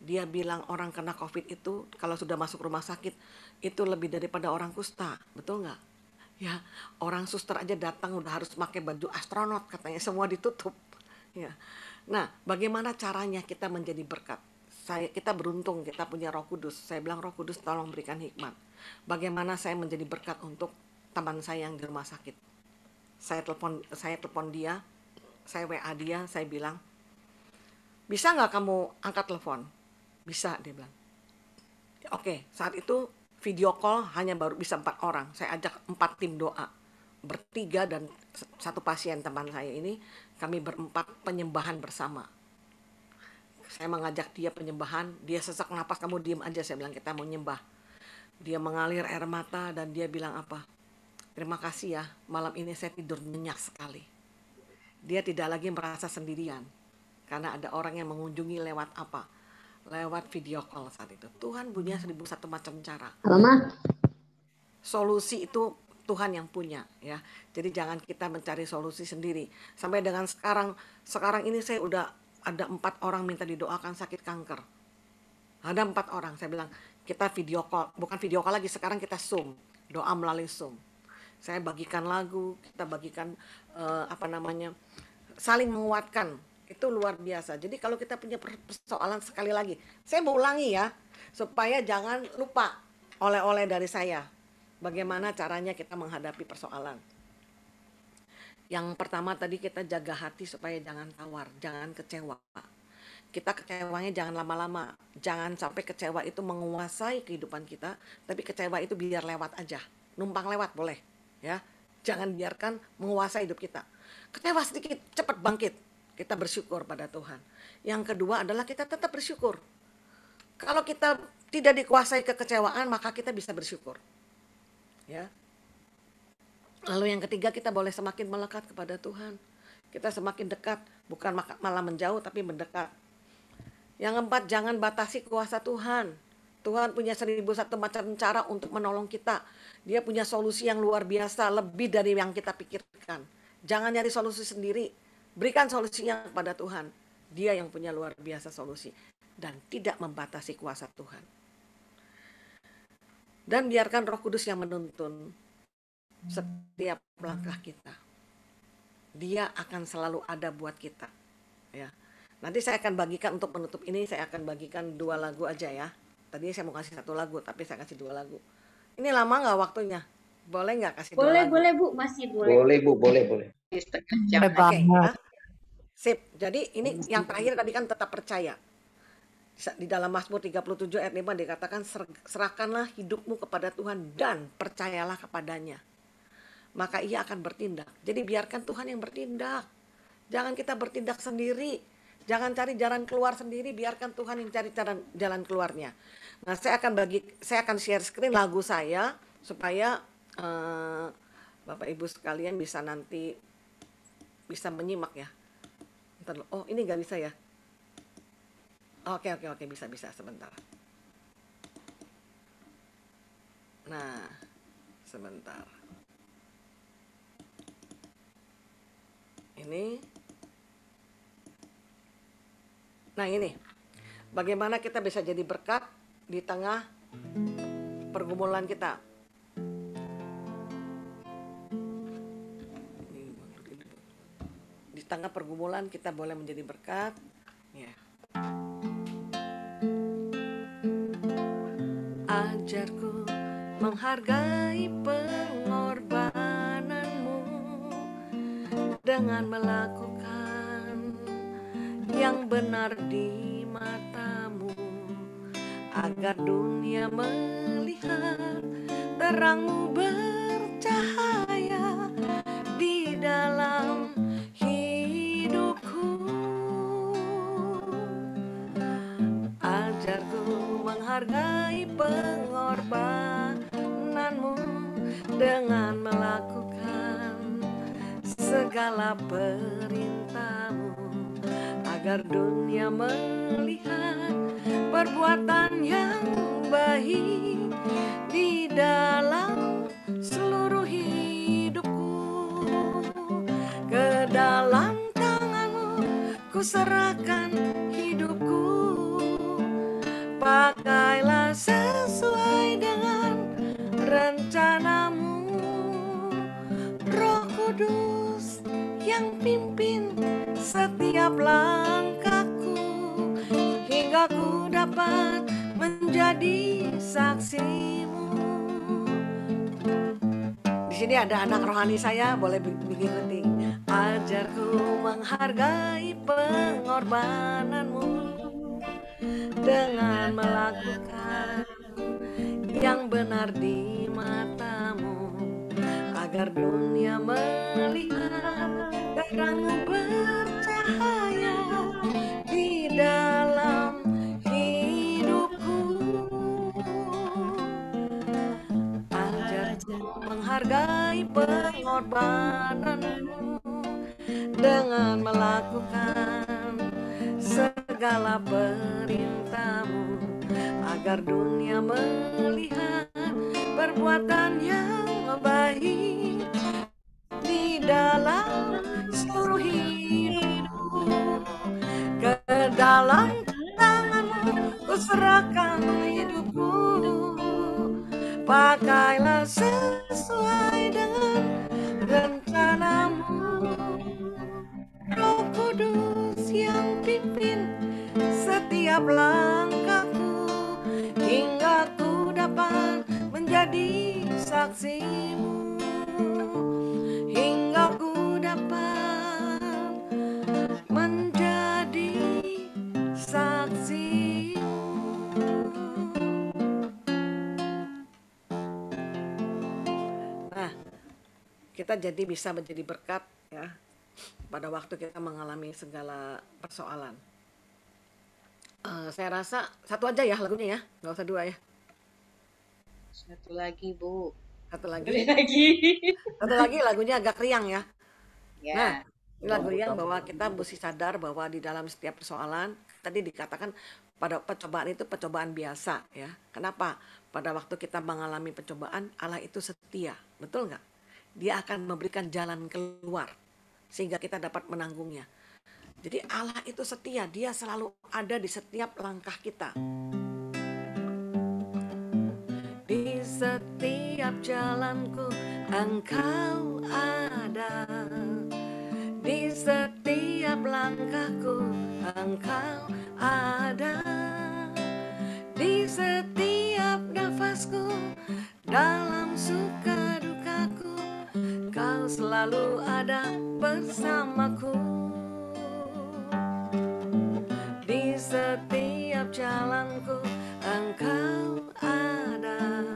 Dia bilang orang kena COVID itu kalau sudah masuk rumah sakit itu lebih daripada orang kusta, betul nggak? Ya, orang suster aja datang udah harus pakai baju astronot, katanya semua ditutup. Ya. Nah, bagaimana caranya kita menjadi berkat? Kita beruntung, kita punya Roh Kudus. Saya bilang, Roh Kudus tolong berikan hikmat. Bagaimana saya menjadi berkat untuk teman saya yang di rumah sakit? Saya telepon dia, saya WA dia, saya bilang, bisa nggak kamu angkat telepon? Bisa, dia bilang. Oke, saat itu video call hanya baru bisa 4 orang. Saya ajak 4 tim doa. Bertiga dan 1 pasien teman saya ini, kami berempat penyembahan bersama. Saya mengajak dia penyembahan, dia sesak napas, kamu diem aja, saya bilang kita mau nyembah. Dia mengalir air mata dan dia bilang apa? Terima kasih ya, malam ini saya tidur nyenyak sekali. Dia tidak lagi merasa sendirian, karena ada orang yang mengunjungi lewat apa? Lewat video call saat itu. Tuhan punya 1001 macam cara. Mama. Solusi itu Tuhan yang punya ya. Jadi jangan kita mencari solusi sendiri. Sampai dengan sekarang ini saya udah ada 4 orang minta didoakan sakit kanker. Ada 4 orang, saya bilang kita video call, bukan video call lagi, sekarang kita Zoom, doa melalui Zoom. Saya bagikan lagu, kita bagikan saling menguatkan. Itu luar biasa. Jadi kalau kita punya persoalan, sekali lagi, saya mau ulangi ya, supaya jangan lupa oleh-oleh dari saya. Bagaimana caranya kita menghadapi persoalan. Yang pertama tadi kita jaga hati supaya jangan tawar, jangan kecewa. Kita kecewanya jangan lama-lama. Jangan sampai kecewa itu menguasai kehidupan kita, tapi kecewa itu biar lewat aja. Numpang lewat boleh, ya. Jangan biarkan menguasai hidup kita. Kecewa sedikit, cepat bangkit. Kita bersyukur pada Tuhan. Yang kedua adalah kita tetap bersyukur. Kalau kita tidak dikuasai kekecewaan, maka kita bisa bersyukur. Ya. Lalu yang ketiga, kita boleh semakin melekat kepada Tuhan. Kita semakin dekat, bukan malah menjauh tapi mendekat. Yang keempat, jangan batasi kuasa Tuhan. Tuhan punya 1001 macam cara untuk menolong kita. Dia punya solusi yang luar biasa, lebih dari yang kita pikirkan. Jangan nyari solusi sendiri. Berikan solusinya kepada Tuhan. Dia yang punya luar biasa solusi. Dan tidak membatasi kuasa Tuhan. Dan biarkan Roh Kudus yang menuntun setiap langkah kita. Dia akan selalu ada buat kita. Ya. Nanti saya akan bagikan untuk menutup ini, saya akan bagikan 2 lagu aja ya. Tadi saya mau kasih 1 lagu, tapi saya kasih 2 lagu. Ini lama nggak waktunya? Boleh nggak kasih 2 Boleh, lagu? boleh Bu, masih boleh. Boleh Bu, boleh, boleh. Setengah jam Boleh aja. Oke, banget. sip. Jadi ini yang terakhir tadi kan tetap percaya. Di dalam Mazmur 37 ayat 5 dikatakan serahkanlah hidupmu kepada Tuhan dan percayalah kepadanya. Maka ia akan bertindak. Jadi biarkan Tuhan yang bertindak. Jangan kita bertindak sendiri. Jangan cari jalan keluar sendiri, biarkan Tuhan yang cari jalan keluarnya. Nah, saya akan share screen lagu saya supaya Bapak Ibu sekalian bisa nanti bisa menyimak ya. Bentar, oh ini nggak bisa ya? Oke, bisa sebentar. Nah, sebentar. Ini. Nah ini, bagaimana kita bisa jadi berkat di tengah pergumulan kita. Di tengah pergumulan kita boleh menjadi berkat. Ya. Ajarku menghargai pengorbananmu dengan melakukan yang benar di matamu, agar dunia melihat terangmu bercahaya di dalam hidupku. Ajarku menghargai pengorbananmu dengan melakukan segala perintahmu, agar dunia melihat perbuatan yang baik di dalam seluruh hidupku. Ke dalam tanganmu ku serahkan hidupku, pakailah sesuai dengan rencanamu. Roh Kudus yang pimpin setiap langkahku, hingga ku dapat menjadi saksimu. Di sini ada anak rohani saya, boleh mengikuti. Ajarku menghargai pengorbananmu dengan melakukan yang benar di matamu, agar dunia melihat terangmu bercahaya di dalam hidupku. Ajarku menghargai pengorbananmu dengan melakukan segala perintahmu, agar dunia melihat perbuatan yang baik di dalam seluruh hidupku. Ke dalam tanganmu ku serahkan hidupku, pakailah sesuai dengan rencanamu. Roh Kudus yang pimpin setiap langkahku, hingga ku dapat menjadi saksimu, hingga ku dapat menjadi saksimu. Nah, kita jadi bisa menjadi berkat ya pada waktu kita mengalami segala persoalan. Saya rasa satu aja ya lagunya ya, nggak usah 2 ya. Satu lagi, Bu. Satu lagi. Boleh lagi. Satu lagi lagunya agak riang ya. Ya. Nah, ini lagu riang bahwa kita mesti sadar bahwa di dalam setiap persoalan, tadi dikatakan pada percobaan itu percobaan biasa ya. Kenapa? Pada waktu kita mengalami percobaan, Allah itu setia, betul nggak? Dia akan memberikan jalan keluar sehingga kita dapat menanggungnya. Jadi Allah itu setia, dia selalu ada di setiap langkah kita. Di setiap jalanku Engkau ada, di setiap langkahku Engkau ada, di setiap nafasku dalam suka duka selalu ada bersamaku. Di setiap jalanku Engkau ada,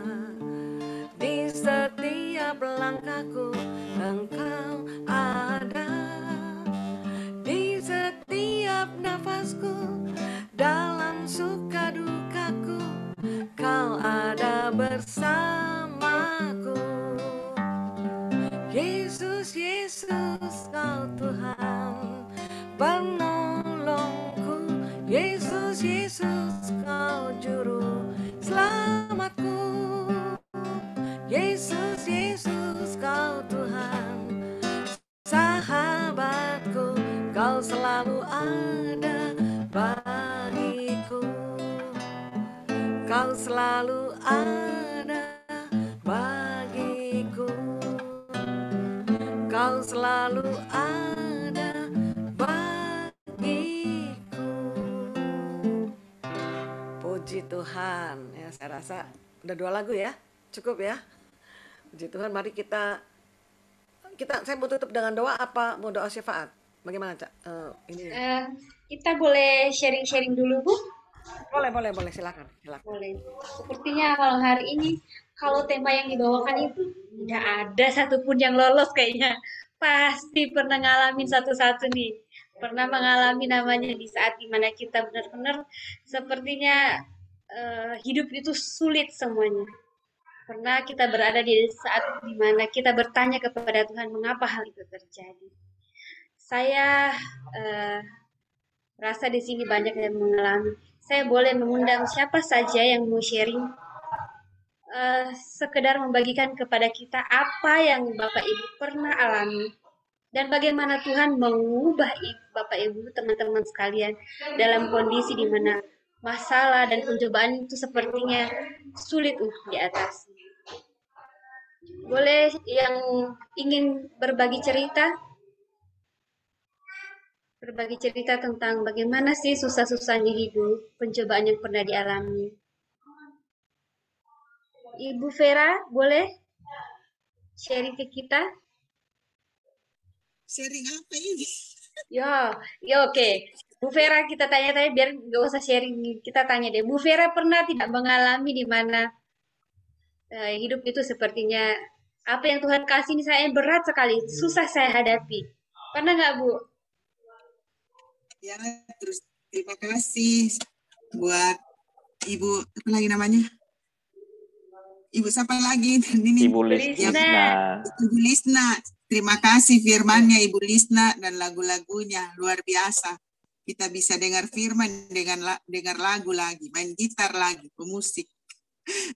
di setiap langkahku Engkau ada, di setiap nafasku, dalam suka dukaku Kau ada bersamaku. Yesus, Yesus, Kau Tuhan penolongku. Yesus, Yesus, Kau juru selamatku. Yesus, Yesus, Kau Tuhan sahabatku. Kau selalu ada bagiku. Kau selalu ada bagiku. Kau selalu ada bagiku. Puji Tuhan. Ya, saya rasa udah 2 lagu ya, cukup ya. Puji Tuhan. Mari kita saya mau tutup dengan doa apa mau doa syafaat? Bagaimana, Cak? Kita boleh sharing-sharing dulu, Bu? Boleh, silakan. Boleh. Sepertinya kalau hari ini, kalau tema yang dibawakan itu tidak ada satupun yang lolos kayaknya. Pasti pernah ngalamin satu-satu nih. Pernah mengalami namanya di saat dimana kita benar-benar sepertinya hidup itu sulit semuanya. Pernah kita berada di saat dimana kita bertanya kepada Tuhan mengapa hal itu terjadi. Saya rasa di sini banyak yang mengalami. Saya boleh mengundang siapa saja yang mau sharing, sekedar membagikan kepada kita apa yang Bapak Ibu pernah alami dan bagaimana Tuhan mengubah Bapak Ibu, teman-teman sekalian dalam kondisi di mana masalah dan pencobaan itu sepertinya sulit untuk diatasi. Boleh yang ingin berbagi cerita tentang bagaimana sih susah-susahnya hidup, pencobaan yang pernah dialami. Ibu Vera, boleh sharing ke kita? Sharing apa ini? Ya oke. Bu Vera kita tanya-tanya biar nggak usah sharing. Kita tanya deh, Bu Vera pernah tidak mengalami di mana hidup itu sepertinya apa yang Tuhan kasih ini saya berat sekali, susah saya hadapi. Pernah nggak, Bu? Ya, terus terima kasih buat Ibu, apa lagi namanya? Ibu siapa lagi? Ini Ibu Lisna. Ibu Lisna. Terima kasih firman-Nya Ibu Lisna dan lagu-lagunya luar biasa. Kita bisa dengar firman, dengar lagu lagi, main gitar lagi, pemusik.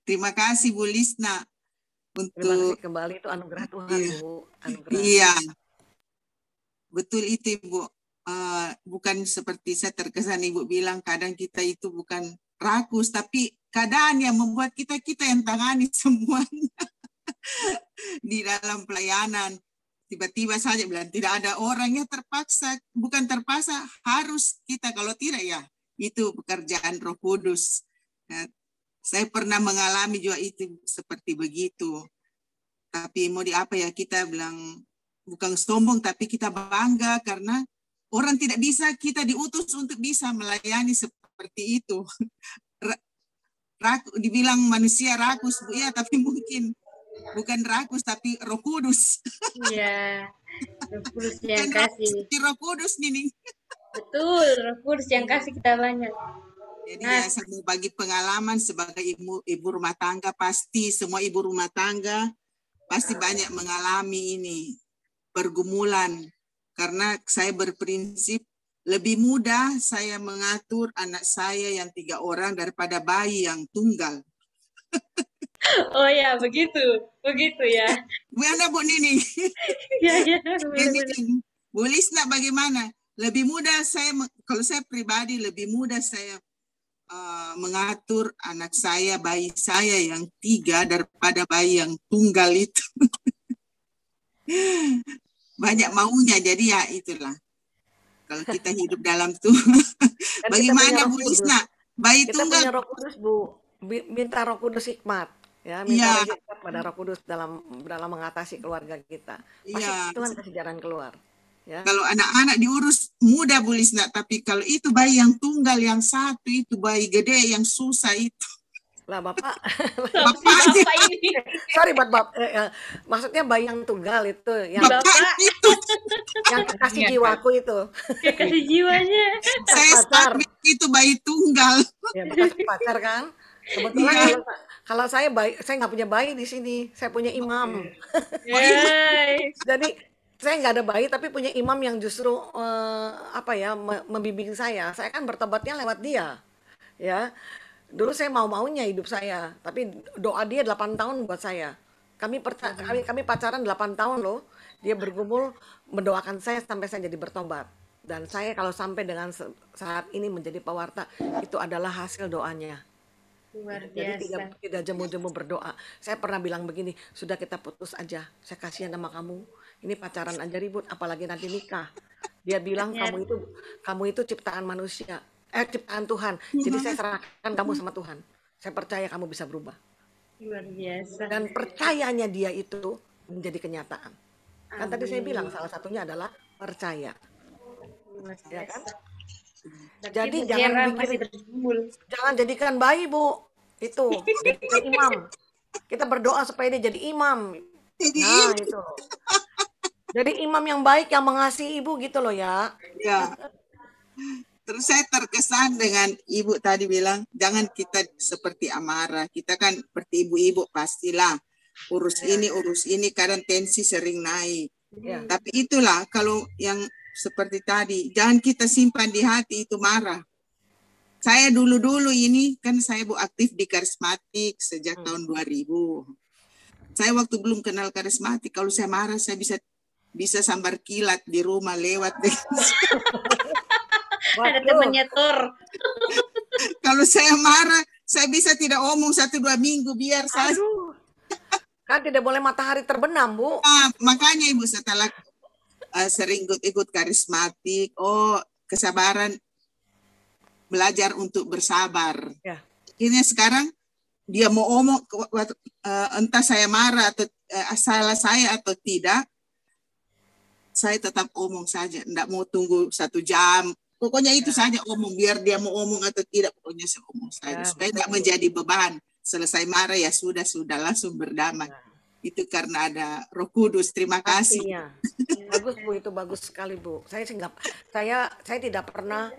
Terima kasih Bu Lisna untuk terima kasih kembali, itu anugerah Tuhan, iya. Bu. Anugerah. Iya. Betul itu, Ibu. Bukan seperti saya terkesan Ibu bilang kadang kita itu bukan rakus, tapi keadaan yang membuat kita yang tangani semuanya di dalam pelayanan. Tiba-tiba saja bilang tidak ada orang yang terpaksa, bukan terpaksa, harus kita, kalau tidak ya itu pekerjaan Roh Kudus. Nah, saya pernah mengalami juga itu seperti begitu. Tapi mau di apa ya, kita bilang bukan sombong tapi kita bangga karena orang tidak bisa, kita diutus untuk bisa melayani seperti itu. Dibilang manusia rakus, Bu, ya, tapi mungkin bukan rakus, tapi Roh Kudus. Iya, Roh Kudus yang kasih. Roh Kudus nih. Betul, Roh Kudus yang kasih kita banyak. Jadi ya, saya bagi pengalaman sebagai ibu rumah tangga, pasti semua ibu rumah tangga pasti banyak mengalami ini, pergumulan. Karena saya berprinsip lebih mudah saya mengatur anak saya yang 3 orang daripada bayi yang tunggal. Oh ya, begitu ya. Bagaimana Bu Nini? Ya. Bu Lisna bagaimana? Lebih mudah saya, kalau saya pribadi lebih mudah saya mengatur anak saya, bayi saya yang 3 daripada bayi yang tunggal itu. Banyak maunya, jadi ya itulah. Kalau kita hidup dalam tuh, bagaimana Bu Lisna? Bayi kita tunggal. punya Roh Kudus, Bu. Minta Roh Kudus hikmat. Ya, minta Iya, renyah pada Roh Kudus dalam dalam mengatasi keluarga kita. Pasti iya. Tuhan kasih jalan keluar. Ya, Kalau anak-anak diurus mudah Bu Lisna, tapi kalau itu bayi yang tunggal yang satu itu bayi gede yang susah itu. lah Bapak, Sama si Bapaknya, bapak ini. sorry buat maksudnya bayi yang tunggal itu, yang Bapak bapaknya itu kekasih jiwaku itu, ya kasih jiwanya. bekas saya pacar, sampai itu bayi tunggal. ya bekas pacar kan. Kebetulan Iya. kalau saya nggak punya bayi di sini, saya punya imam. Yay. Jadi saya nggak ada bayi tapi punya imam yang justru apa ya membimbing saya. Saya kan bertobatnya lewat dia, ya. Dulu saya mau-maunya hidup saya, tapi doa dia 8 tahun buat saya. Kami pacaran 8 tahun loh. Dia bergumul mendoakan saya sampai saya jadi bertobat. Dan saya kalau sampai dengan saat ini menjadi pewarta, itu adalah hasil doanya. Luar Jadi biasa. tidak jemu-jemu berdoa. Saya pernah bilang begini, sudah kita putus aja. Saya kasihan sama kamu. Ini pacaran aja ribut, apalagi nanti nikah. Dia bilang Ternyata kamu itu ciptaan manusia, ciptaan Tuhan. Jadi saya serahkan kamu sama Tuhan. Saya percaya kamu bisa berubah. luar biasa. Dan percayanya dia itu menjadi kenyataan. Kan tadi saya Amin. bilang salah satunya adalah percaya, Luar ya kan? biasa. Tapi Jadi Ibu jangan Kera bikin, masih bergumul. jangan jadikan bayi Bu, itu jadikan imam. Kita berdoa supaya dia jadi imam. Jadi Nah itu. Jadi imam yang baik yang mengasihi ibu gitu loh ya. ya. Terus saya terkesan dengan ibu tadi bilang, jangan kita seperti Amara. Kita kan seperti ibu-ibu pastilah. Urus ini, kadang tensi sering naik. Ya. Tapi itulah kalau yang seperti tadi, jangan kita simpan di hati itu marah. Saya dulu-dulu ini, kan saya Bu aktif di karismatik sejak tahun 2000. Saya waktu belum kenal karismatik, kalau saya marah saya bisa sambar kilat di rumah lewat. Ada Waduh, temannya Thor. Kalau saya marah, saya bisa tidak omong 1-2 minggu biar saya. aduh. Kan tidak boleh matahari terbenam Bu. Makanya Ibu setelah sering ikut karismatik, kesabaran, belajar untuk bersabar. Ya. Ini sekarang dia mau omong, entah saya marah atau salah saya atau tidak, saya tetap omong saja. Tidak mau tunggu 1 jam. Pokoknya itu saja omong. Biar dia mau omong atau tidak, pokoknya saya omong saja. Ya, Supaya tidak menjadi beban. Selesai marah ya sudah langsung berdamai. Itu karena ada Roh Kudus. Terima kasih. Pastinya. Bagus Bu, itu bagus sekali Bu. Saya tidak pernah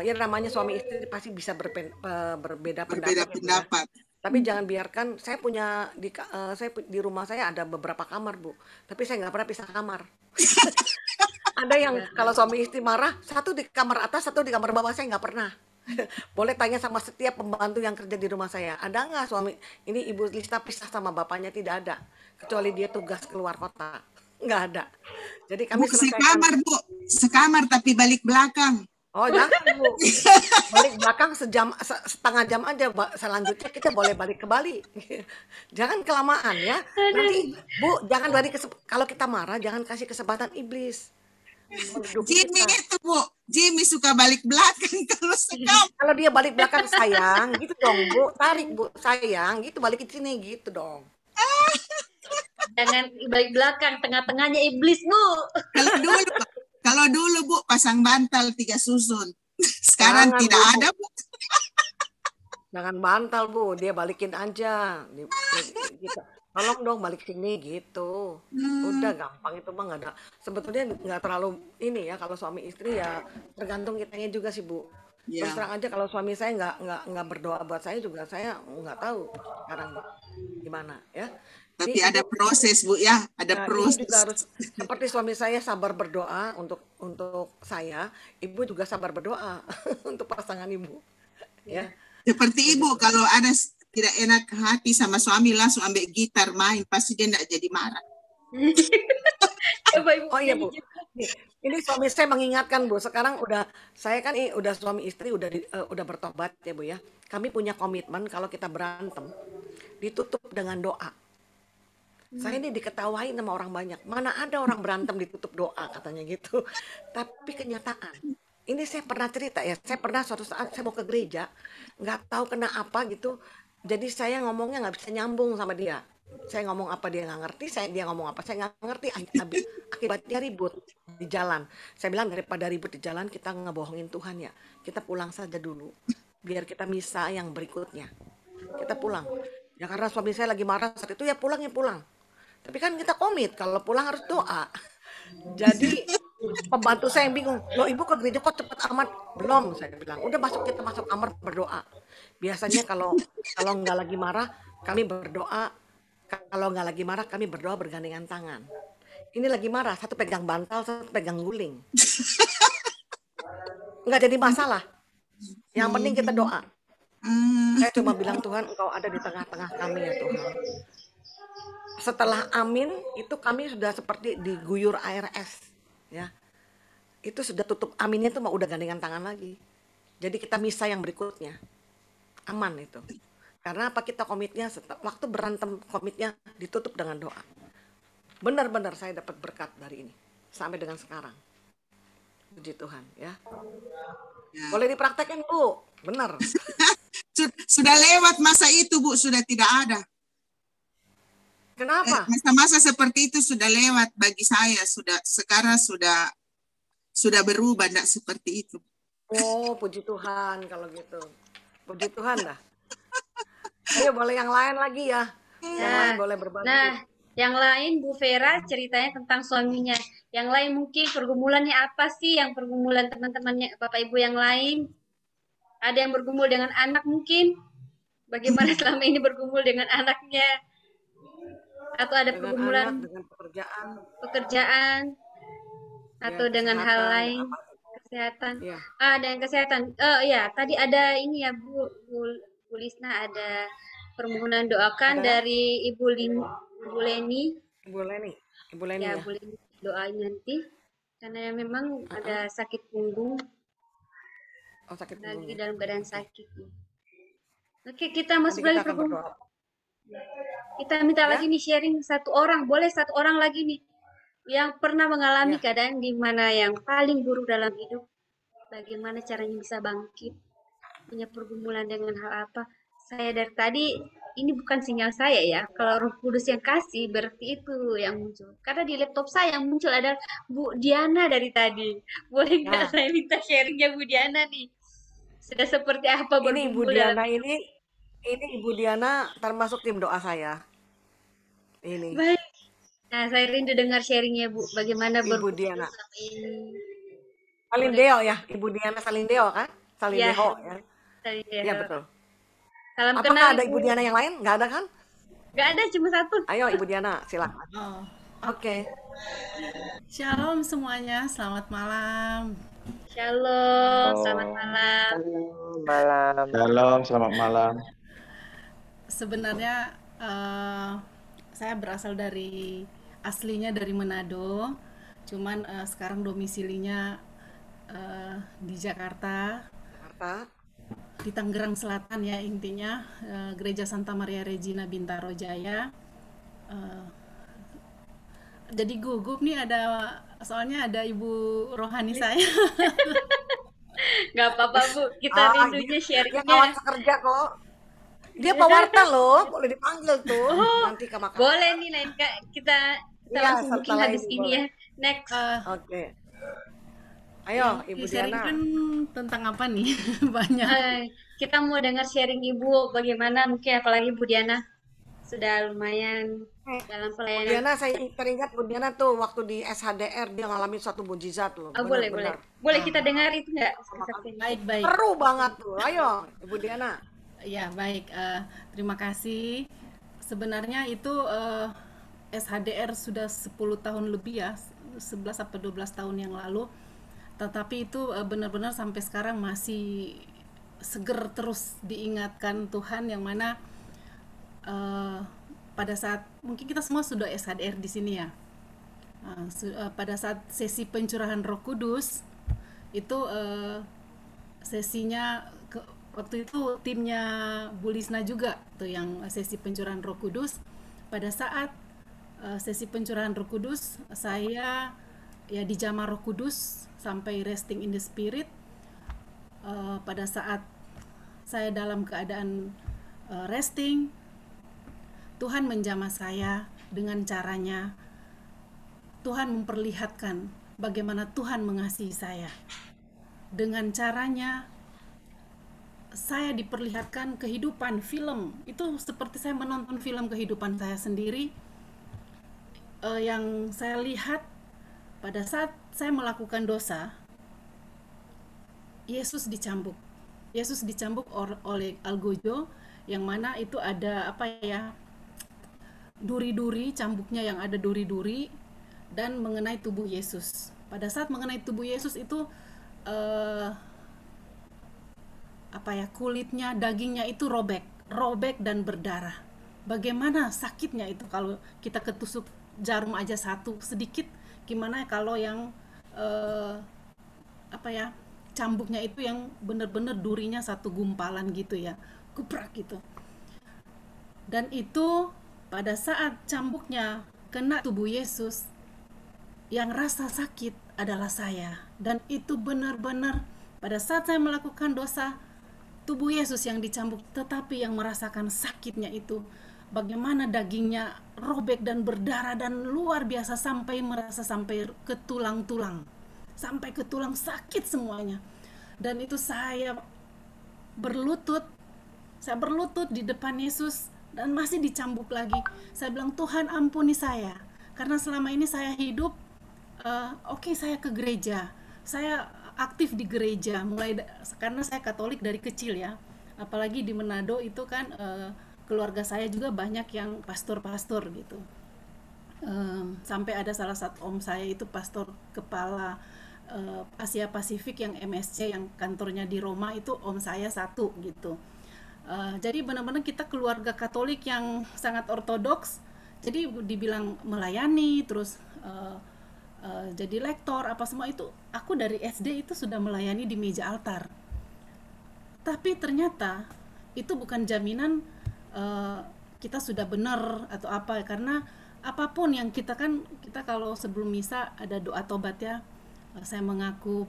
ya namanya suami istri pasti bisa berbeda Berbeda pendapat. pendapat. Tapi jangan biarkan saya punya di rumah saya ada beberapa kamar Bu. Tapi saya nggak pernah pisah kamar. Ada yang kalau suami istri marah, satu di kamar atas, satu di kamar bawah, saya nggak pernah. Boleh tanya sama setiap pembantu yang kerja di rumah saya. Ada nggak suami ini Ibu Lista pisah sama bapaknya? Tidak ada. Kecuali dia tugas keluar kota. Nggak ada. Jadi kami Bu, selesaikan. sekamar Bu. Sekamar tapi balik belakang. Oh jangan Bu. Balik belakang setengah jam aja. Selanjutnya kita boleh balik ke Bali. Jangan kelamaan ya. Nanti Bu jangan kalau kita marah jangan kasih kesempatan iblis. Jimmy itu Bu. Jimmy suka balik belakang kalau sekamar. Kalau dia balik belakang sayang, gitu dong Bu. Tarik Bu sayang, gitu balik ke sini gitu dong. Jangan balik belakang, tengah-tengahnya iblis Bu. Kalau dulu Bu pasang bantal 3 susun. Sekarang Jangan, tidak Bu. ada Bu. Jangan bantal Bu, dia balikin aja. Gitu. Tolong dong balik sini gitu. Udah gampang itu mah nggak ada. Sebetulnya nggak terlalu ini ya kalau suami istri ya tergantung kitanya juga sih Bu. Ya. Terus terang aja kalau suami saya nggak berdoa buat saya juga saya nggak tahu sekarang gimana ya. Tapi Ini ada proses Bu ya, ada Ibu proses. juga harus seperti suami saya sabar berdoa untuk saya, ibu juga sabar berdoa untuk pasangan ibu. Ya. Seperti Ibu kalau ada tidak enak hati sama suami langsung ambil gitar main, pasti dia tidak jadi marah. Coba Ibu. Oh iya Bu. Ini suami saya mengingatkan Bu, sekarang saya kan udah suami istri udah bertobat ya Bu ya. Kami punya komitmen kalau kita berantem ditutup dengan doa. Saya ini diketawain sama orang banyak. Mana ada orang berantem ditutup doa katanya gitu. Tapi kenyataan. Ini saya pernah cerita ya. Saya pernah suatu saat saya mau ke gereja, nggak tahu kena apa gitu. Jadi saya ngomongnya nggak bisa nyambung sama dia. Saya ngomong apa dia nggak ngerti, dia ngomong apa saya nggak ngerti. Akibatnya ribut di jalan. Saya bilang daripada ribut di jalan kita ngebohongin Tuhan ya. Kita pulang saja dulu, biar kita misa yang berikutnya. Kita pulang. Ya karena suami saya lagi marah saat itu, ya pulang ya pulang. Tapi kan kita komit kalau pulang harus doa. Jadi pembantu saya yang bingung, loh ibu ke gereja kok cepet amat? Belum, saya bilang. Udah kita masuk kamar berdoa. Biasanya kalau nggak lagi marah, kami berdoa. Kalau nggak lagi marah, kami berdoa bergandengan tangan. Ini lagi marah, satu pegang bantal, satu pegang guling. Nggak jadi masalah. Yang penting kita doa. Saya cuma bilang, Tuhan, Engkau ada di tengah-tengah kami ya Tuhan. Setelah amin, itu kami sudah seperti diguyur air es. Ya, itu sudah tutup aminnya itu mau udah gandengan tangan lagi. Jadi kita misa yang berikutnya. Aman itu. Karena apa kita komitnya, waktu berantem komitnya ditutup dengan doa. Benar-benar saya dapat berkat dari ini. Sampai dengan sekarang. Puji Tuhan ya. Boleh dipraktekin Bu, benar. Sudah lewat masa itu Bu, sudah tidak ada. Kenapa? Masa-masa seperti itu sudah lewat bagi saya. Sekarang sudah berubah, tidak seperti itu. Oh, puji Tuhan kalau gitu. Puji Tuhan dah. Ayo boleh yang lain lagi ya. Yang lain boleh berbagi. Nah, yang lain Bu Vera ceritanya tentang suaminya. Yang lain mungkin pergumulannya apa sih? Yang pergumulan teman-temannya Bapak Ibu yang lain? Ada yang bergumul dengan anak mungkin? Bagaimana selama ini bergumul dengan anaknya? Atau ada dengan pergumulan anak, dengan pekerjaan atau ya, dengan hal kesehatan, lain, apa. kesehatan. Ya. Dengan kesehatan. Ya, tadi ada ini ya Bu Lisna, ada permohonan doakan dari Ibu Leni. Ibu Leni Ya, ya. Bu Leni doain nanti karena memang ada sakit punggung. Oh, sakit Lagi punggung. dalam keadaan sakit. Oke, kita masuk lagi ke kita minta lagi nih sharing satu orang, boleh satu orang lagi nih yang pernah mengalami keadaan di mana yang paling buruk dalam hidup. Bagaimana caranya bisa bangkit? Punya pergumulan dengan hal apa? Saya dari tadi, ini bukan sinyal saya ya. Kalau Roh Kudus yang kasih, berarti itu yang muncul. Karena di laptop saya yang muncul adalah Bu Diana dari tadi. Boleh nggak saya minta sharingnya Bu Diana nih? Sudah seperti apa Ini Ibu bergumul Diana ini Ibu Diana termasuk tim doa saya. Ini. Baik. Nah, saya rindu dengar sharingnya Bu. Bagaimana Ibu Diana. selama ini? Salindeo ya, Ibu Diana Salindeo kan? Salindeho ya. Salindeho. Iya betul. Salam Apakah kenal ada Ibu Diana yang lain? Nggak ada kan? Nggak ada, cuma satu. Ayo Ibu Diana, silakan. Oh, Oke. Shalom semuanya, selamat malam. Shalom, selamat malam. Malam. Shalom, selamat malam. Sebenarnya saya berasal aslinya dari Manado, cuman sekarang domisilinya di Jakarta, di Tangerang Selatan ya intinya, Gereja Santa Maria Regina Bintaro Jaya. Jadi gugup nih soalnya ada ibu rohani saya. Nggak apa-apa Bu, kita rindunya sharingnya. Dia kawan sekerja kok. Dia pewarta loh, boleh dipanggil tuh. Nanti ke makan. Boleh nih lain kita langsung booking habis ini ya. Next. Oke. Ayo Ibu Diana. Sharingkan tentang apa nih? Banyak. Kita mau dengar sharing Ibu bagaimana, mungkin apalagi Bu Diana sudah lumayan dalam pelayanan. Bu Diana, saya teringat Bu Diana tuh waktu di SHDR dia ngalamin suatu mujizat loh. Boleh. Boleh kita dengar itu nggak? Baik. Seru banget tuh. Ayo Ibu Diana. Ya baik, terima kasih. Sebenarnya itu SHDR sudah 10 tahun lebih ya, 11 atau 12 tahun yang lalu. Tetapi itu benar-benar sampai sekarang masih seger terus diingatkan Tuhan, yang mana pada saat mungkin kita semua sudah SHDR di sini ya. Pada saat sesi pencurahan Roh Kudus itu sesinya waktu itu timnya Bu Lisna juga tuh yang sesi pencurahan Roh Kudus. Pada saat sesi pencurahan Roh Kudus, saya ya dijamah Roh Kudus sampai resting in the spirit. Pada saat saya dalam keadaan resting, Tuhan menjamah saya dengan caranya. Tuhan memperlihatkan bagaimana Tuhan mengasihi saya. Dengan caranya saya diperlihatkan kehidupan film. Itu seperti saya menonton film kehidupan saya sendiri. Yang saya lihat pada saat saya melakukan dosa, Yesus dicambuk. Yesus dicambuk oleh algojo, yang mana itu ada duri-duri, cambuknya yang ada duri-duri, dan mengenai tubuh Yesus. Pada saat mengenai tubuh Yesus itu kulitnya, dagingnya itu robek dan berdarah. Bagaimana sakitnya itu kalau kita ketusuk jarum aja satu sedikit, gimana kalau yang cambuknya itu yang benar-benar durinya satu gumpalan gitu ya, kuprak gitu. Dan itu pada saat cambuknya kena tubuh Yesus, yang rasa sakit adalah saya. Dan itu benar-benar pada saat saya melakukan dosa, tubuh Yesus yang dicambuk, tetapi yang merasakan sakitnya itu bagaimana dagingnya robek dan berdarah dan luar biasa, sampai ke tulang-tulang, sampai ke tulang, sakit semuanya. Dan itu saya berlutut di depan Yesus dan masih dicambuk lagi. Saya bilang, Tuhan ampuni saya, karena selama ini saya hidup saya ke gereja, saya aktif di gereja karena saya Katolik dari kecil ya, apalagi di Manado itu kan keluarga saya juga banyak yang pastor-pastor gitu. Sampai ada salah satu om saya itu pastor kepala Asia Pasifik yang MSC, yang kantornya di Roma, itu om saya satu gitu. Jadi benar-benar kita keluarga Katolik yang sangat ortodoks. Jadi dibilang melayani, terus jadi lektor apa semua itu, aku dari SD itu sudah melayani di meja altar. Tapi ternyata itu bukan jaminan kita sudah benar atau apa, karena apapun yang kita kalau sebelum misa ada doa tobat ya, saya mengaku,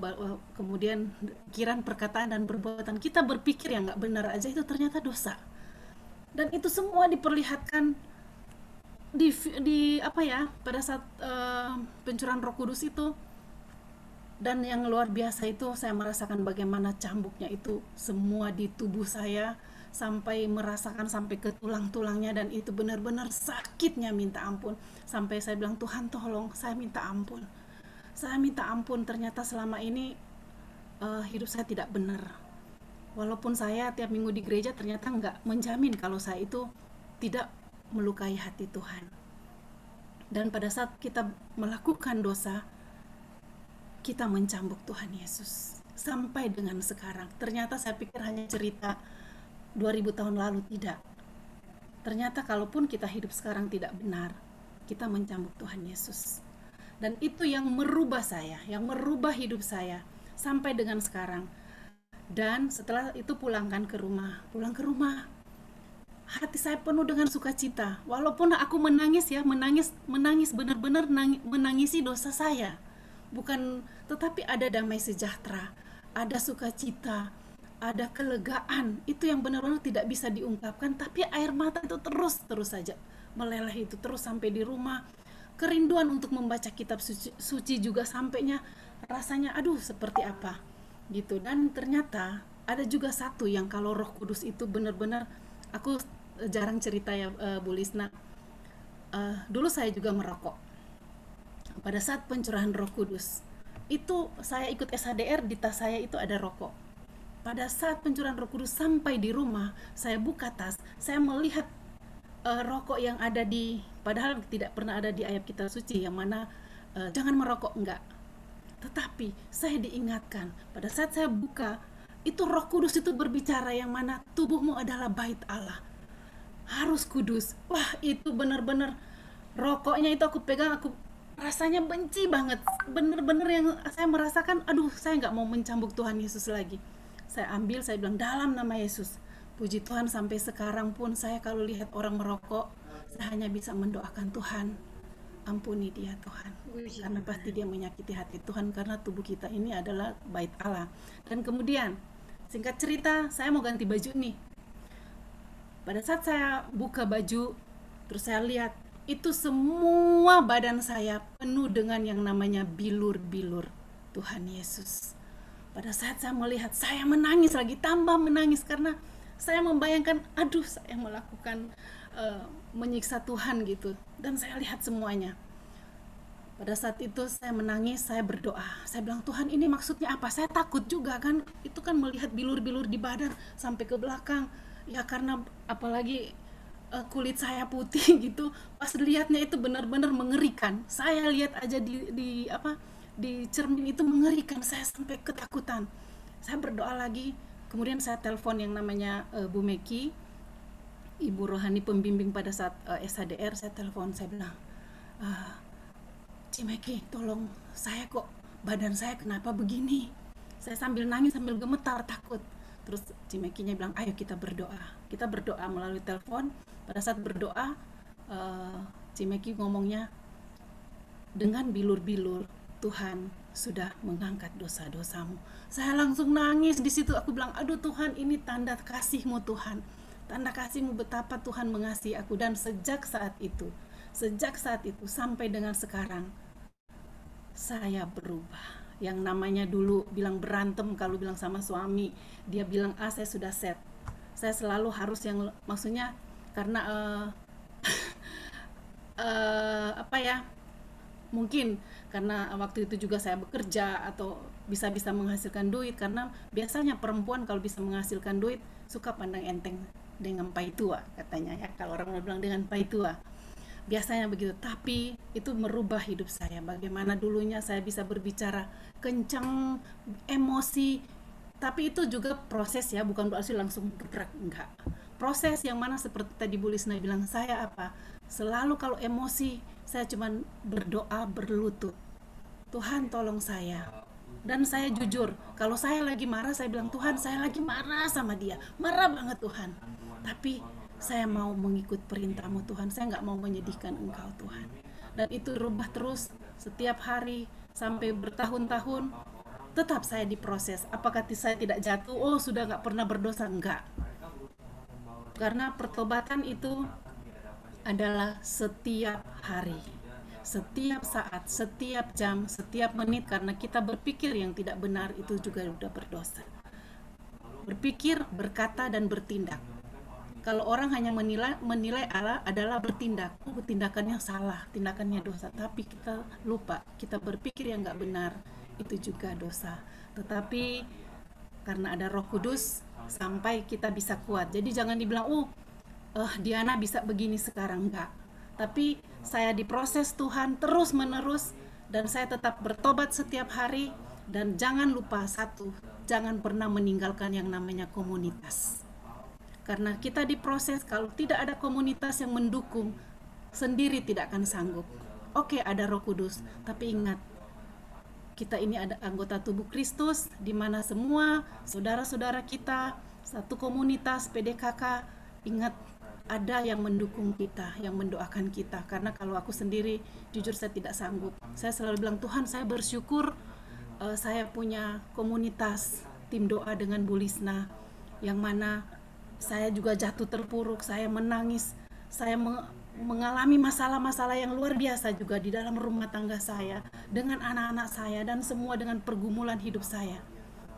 kemudian pikiran, perkataan dan perbuatan kita berpikir yang nggak benar aja itu ternyata dosa. Dan itu semua diperlihatkan pada saat pencurahan Roh Kudus itu. Dan yang luar biasa itu saya merasakan bagaimana cambuknya itu semua di tubuh saya, sampai merasakan sampai ke tulang-tulangnya, dan itu benar-benar sakitnya minta ampun. Sampai saya bilang, Tuhan tolong, saya minta ampun. Ternyata selama ini hidup saya tidak benar. Walaupun saya tiap minggu di gereja, ternyata nggak menjamin kalau saya itu tidak melukai hati Tuhan. Dan pada saat kita melakukan dosa, kita mencambuk Tuhan Yesus sampai dengan sekarang. Ternyata saya pikir hanya cerita 2000 tahun lalu, tidak. Ternyata kalaupun kita hidup sekarang tidak benar, kita mencambuk Tuhan Yesus. Dan itu yang merubah saya, yang merubah hidup saya sampai dengan sekarang. Dan setelah itu pulang ke rumah, hati saya penuh dengan sukacita. Walaupun aku menangis benar-benar menangisi dosa saya. Tetapi ada damai sejahtera, ada sukacita, ada kelegaan. Itu yang benar-benar tidak bisa diungkapkan, tapi air mata itu terus saja meleleh itu terus sampai di rumah. Kerinduan untuk membaca kitab suci juga sampainya rasanya seperti apa gitu. Dan ternyata ada juga satu yang kalau Roh Kudus itu benar-benar, aku jarang cerita ya Bu Lisna. Dulu saya juga merokok. Pada saat pencurahan Roh Kudus itu saya ikut SHDR, di tas saya itu ada rokok. Pada saat pencurahan Roh Kudus sampai di rumah, saya buka tas, saya melihat rokok yang ada padahal tidak pernah ada di ayat kitab suci yang mana jangan merokok, enggak. Tetapi saya diingatkan pada saat saya buka, itu Roh Kudus itu berbicara yang mana tubuhmu adalah bait Allah, harus kudus. Wah, itu benar-benar rokoknya itu aku pegang, aku rasanya benci banget, bener-bener yang saya merasakan, saya nggak mau mencambuk Tuhan Yesus lagi. Saya ambil, saya bilang, dalam nama Yesus. Puji Tuhan, sampai sekarang pun saya kalau lihat orang merokok, saya hanya bisa mendoakan, Tuhan ampuni dia Tuhan, karena pasti dia menyakiti hati Tuhan, karena tubuh kita ini adalah bait Allah. Dan kemudian singkat cerita, saya mau ganti baju nih. Pada saat saya buka baju, terus saya lihat itu semua badan saya penuh dengan yang namanya bilur-bilur. Tuhan Yesus. Pada saat saya melihat, saya menangis lagi, tambah menangis karena saya membayangkan, aduh saya melakukan menyiksa Tuhan gitu. Dan saya lihat semuanya. Pada saat itu saya menangis, saya berdoa. Saya bilang, Tuhan ini maksudnya apa? Saya takut juga kan. Itu kan melihat bilur-bilur di badan sampai ke belakang. Ya karena apalagi kulit saya putih gitu. Pas lihatnya itu benar-benar mengerikan. Saya lihat aja di cermin itu mengerikan. Saya sampai ketakutan. Saya berdoa lagi. Kemudian saya telepon yang namanya Bu Meki, Ibu Rohani pembimbing pada saat SHDR. Saya telepon, saya bilang, Cimeki, tolong saya kok badan saya kenapa begini? Saya sambil nangis sambil gemetar takut. Terus Cimekinya bilang, ayo kita berdoa. Kita berdoa melalui telepon. Pada saat berdoa, Cimeki ngomongnya, dengan bilur-bilur Tuhan sudah mengangkat dosa-dosamu. Saya langsung nangis di situ. Aku bilang, aduh Tuhan, ini tanda kasih-Mu Tuhan. Tanda kasih-Mu betapa Tuhan mengasihi aku. Dan sejak saat itu sampai dengan sekarang, saya berubah. Yang namanya dulu bilang berantem kalau bilang sama suami, dia bilang saya sudah set. Saya selalu harus yang maksudnya karena mungkin karena waktu itu juga saya bekerja atau bisa menghasilkan duit, karena biasanya perempuan kalau bisa menghasilkan duit suka pandang enteng dengan paitua katanya ya, kalau orang bilang dengan paitua. Biasanya begitu, tapi itu merubah hidup saya. Bagaimana dulunya saya bisa berbicara kencang, emosi, tapi itu juga proses ya, bukan berarti langsung gebrak, enggak. Proses yang mana seperti tadi Bu Lisna bilang, saya selalu kalau emosi, saya cuma berdoa berlutut. Tuhan tolong saya. Dan saya jujur, kalau saya lagi marah, saya bilang, Tuhan saya lagi marah sama dia. Marah banget Tuhan. Tapi saya mau mengikut perintah-Mu Tuhan, saya nggak mau menyedihkan Engkau Tuhan. Dan itu rubah terus setiap hari sampai bertahun-tahun. Tetap saya diproses. Apakah saya tidak jatuh? Oh sudah nggak pernah berdosa? Enggak. Karena pertobatan itu adalah setiap hari, setiap saat, setiap jam, setiap menit. Karena kita berpikir yang tidak benar itu juga sudah berdosa. Berpikir, berkata, dan bertindak. Kalau orang hanya menilai Allah adalah bertindak, tindakannya salah, tindakannya dosa. Tapi kita lupa, kita berpikir yang nggak benar, itu juga dosa. Tetapi karena ada Roh Kudus, sampai kita bisa kuat. Jadi jangan dibilang, Diana bisa begini sekarang, enggak. Tapi saya diproses Tuhan terus menerus, dan saya tetap bertobat setiap hari. Dan jangan lupa satu, jangan pernah meninggalkan yang namanya komunitas. Karena kita diproses, kalau tidak ada komunitas yang mendukung, sendiri tidak akan sanggup. Oke, ada Roh Kudus, tapi ingat, kita ini ada anggota tubuh Kristus, di mana semua saudara-saudara kita, satu komunitas PDKK, ingat, ada yang mendukung kita, yang mendoakan kita. Karena kalau aku sendiri, jujur saya tidak sanggup. Saya selalu bilang, Tuhan saya bersyukur saya punya komunitas, tim doa dengan Bu Lisna, yang mana saya juga jatuh terpuruk, saya menangis, saya mengalami masalah-masalah yang luar biasa juga di dalam rumah tangga saya, dengan anak-anak saya, dan semua dengan pergumulan hidup saya.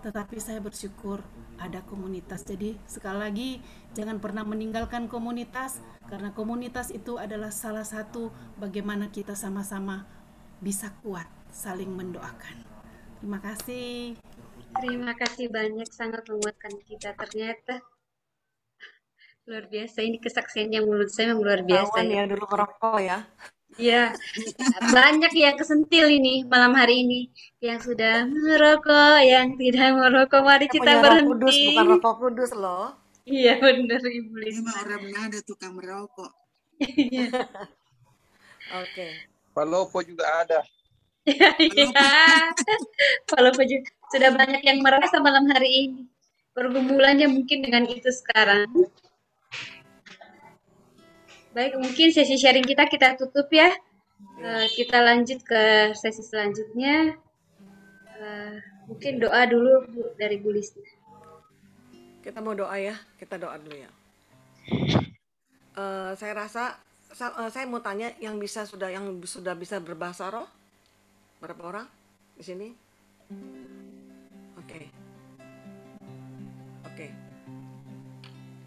Tetapi saya bersyukur ada komunitas. Jadi sekali lagi, jangan pernah meninggalkan komunitas, karena komunitas itu adalah salah satu bagaimana kita sama-sama bisa kuat, saling mendoakan. Terima kasih. Terima kasih banyak, sangat menguatkan kita. Ternyata luar biasa, ini kesaksiannya menurut saya memang luar biasa Tawan ya. ya dulu merokok ya. Iya, banyak yang kesentil ini malam hari ini. Yang sudah merokok, yang tidak merokok, mari Saya kita punya Roh Kudus, berhenti. bukan rokok kudus loh. Iya benar Ibu Memang Lisna. orang Manado tukang merokok. Iya. Oke. Palopo juga ada. Iya. Walaupun sudah banyak yang merasa malam hari ini. Pergumulannya mungkin dengan itu sekarang. Baik, mungkin sesi sharing kita tutup ya. Kita lanjut ke sesi selanjutnya. Mungkin doa dulu Bu, dari Bu Lisna. Kita mau doa ya, kita doa dulu ya. Saya rasa saya mau tanya yang sudah bisa berbahasa roh berapa orang di sini? Oke.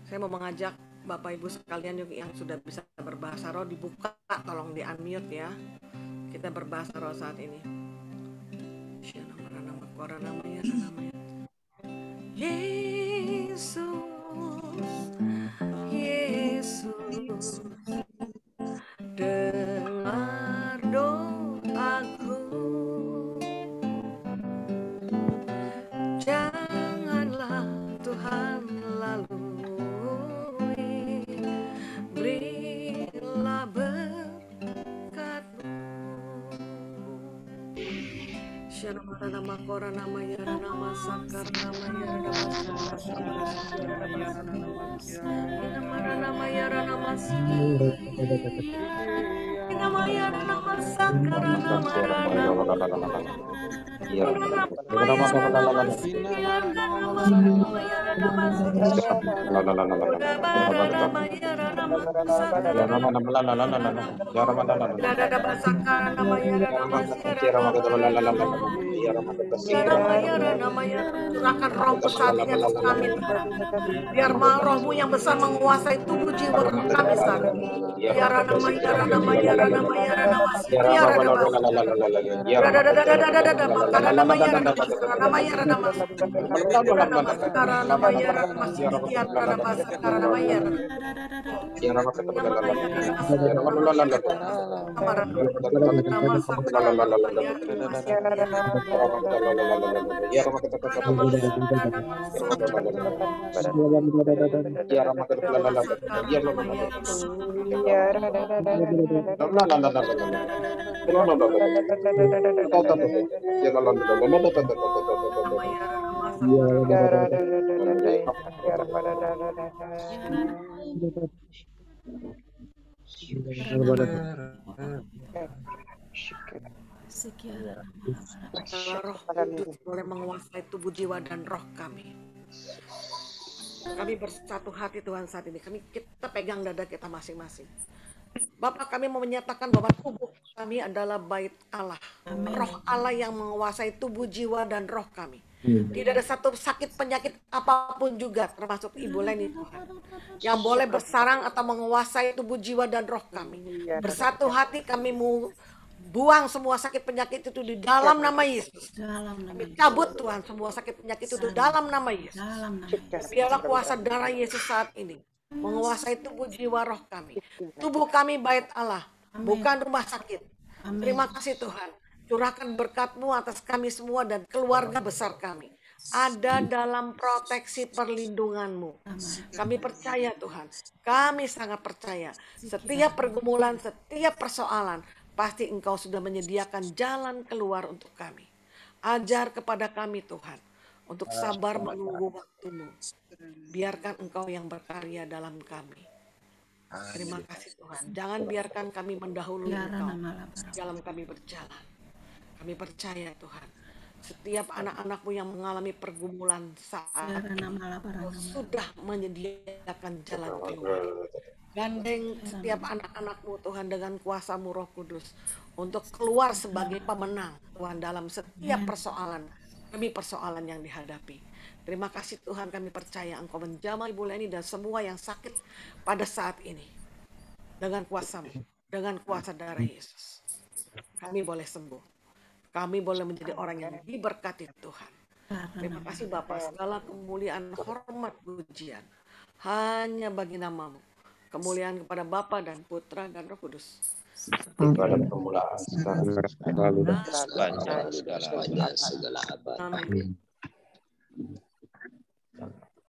Saya mau mengajak Bapak Ibu sekalian yang sudah bisa berbahasa roh dibuka, tolong di unmute ya. Kita berbahasa roh saat ini. Yesus, dengar doaku, janganlah Tuhan lalui, berilah berkat-Mu. Syarabara nama kora nama yara nama sakar nama yara nama nama yara nama nama yara nama sakar nama curahkan roh besarnya atas kami, biar roh-Mu yang besar menguasai tubuh jiwa kami saat ini. Roh Kudus boleh menguasai tubuh, jiwa, dan roh kami. Kami bersatu hati Tuhan saat ini. Kita pegang dada kita masing-masing. Bapak, kami mau menyatakan bahwa tubuh kami adalah bait Allah. Roh Allah yang menguasai tubuh, jiwa, dan roh kami. Tidak ada satu sakit penyakit apapun juga, termasuk Ibu Leni Tuhan, yang boleh bersarang atau menguasai tubuh, jiwa, dan roh kami. Bersatu hati kami mau buang semua sakit penyakit itu di dalam nama Yesus. Kami cabut Tuhan semua sakit penyakit itu di dalam nama Yesus. Biarlah kuasa darah Yesus saat ini menguasai tubuh, jiwa, roh kami. Tubuh kami bait Allah, bukan rumah sakit. Terima kasih Tuhan. Curahkan berkat-Mu atas kami semua dan keluarga besar kami. Ada dalam proteksi perlindungan-Mu. Kami percaya Tuhan. Kami sangat percaya. Setiap pergumulan, setiap persoalan, pasti Engkau sudah menyediakan jalan keluar untuk kami. Ajar kepada kami Tuhan, untuk sabar menunggu waktu-Mu. Biarkan Engkau yang berkarya dalam kami. Terima kasih Tuhan. Jangan biarkan kami mendahului Engkau dalam kami berjalan. Kami percaya Tuhan, setiap anak-anak-Mu yang mengalami pergumulan saat Engkau sudah menyediakan jalan keluar. Gandeng setiap anak-anak-Mu Tuhan dengan kuasa-Mu Roh Kudus untuk keluar sebagai pemenang Tuhan dalam setiap persoalan yang dihadapi. Terima kasih Tuhan, kami percaya Engkau menjamah Ibu Leni dan semua yang sakit pada saat ini dengan kuasa-Mu, dengan kuasa darah Yesus. Kami boleh sembuh. Kami boleh menjadi orang yang diberkati Tuhan. Terima kasih Bapa, segala kemuliaan, hormat, pujian hanya bagi nama-Mu. Kemuliaan kepada Bapa dan Putra dan Roh Kudus. Pada permulaan sepanjang segala abad. Amin.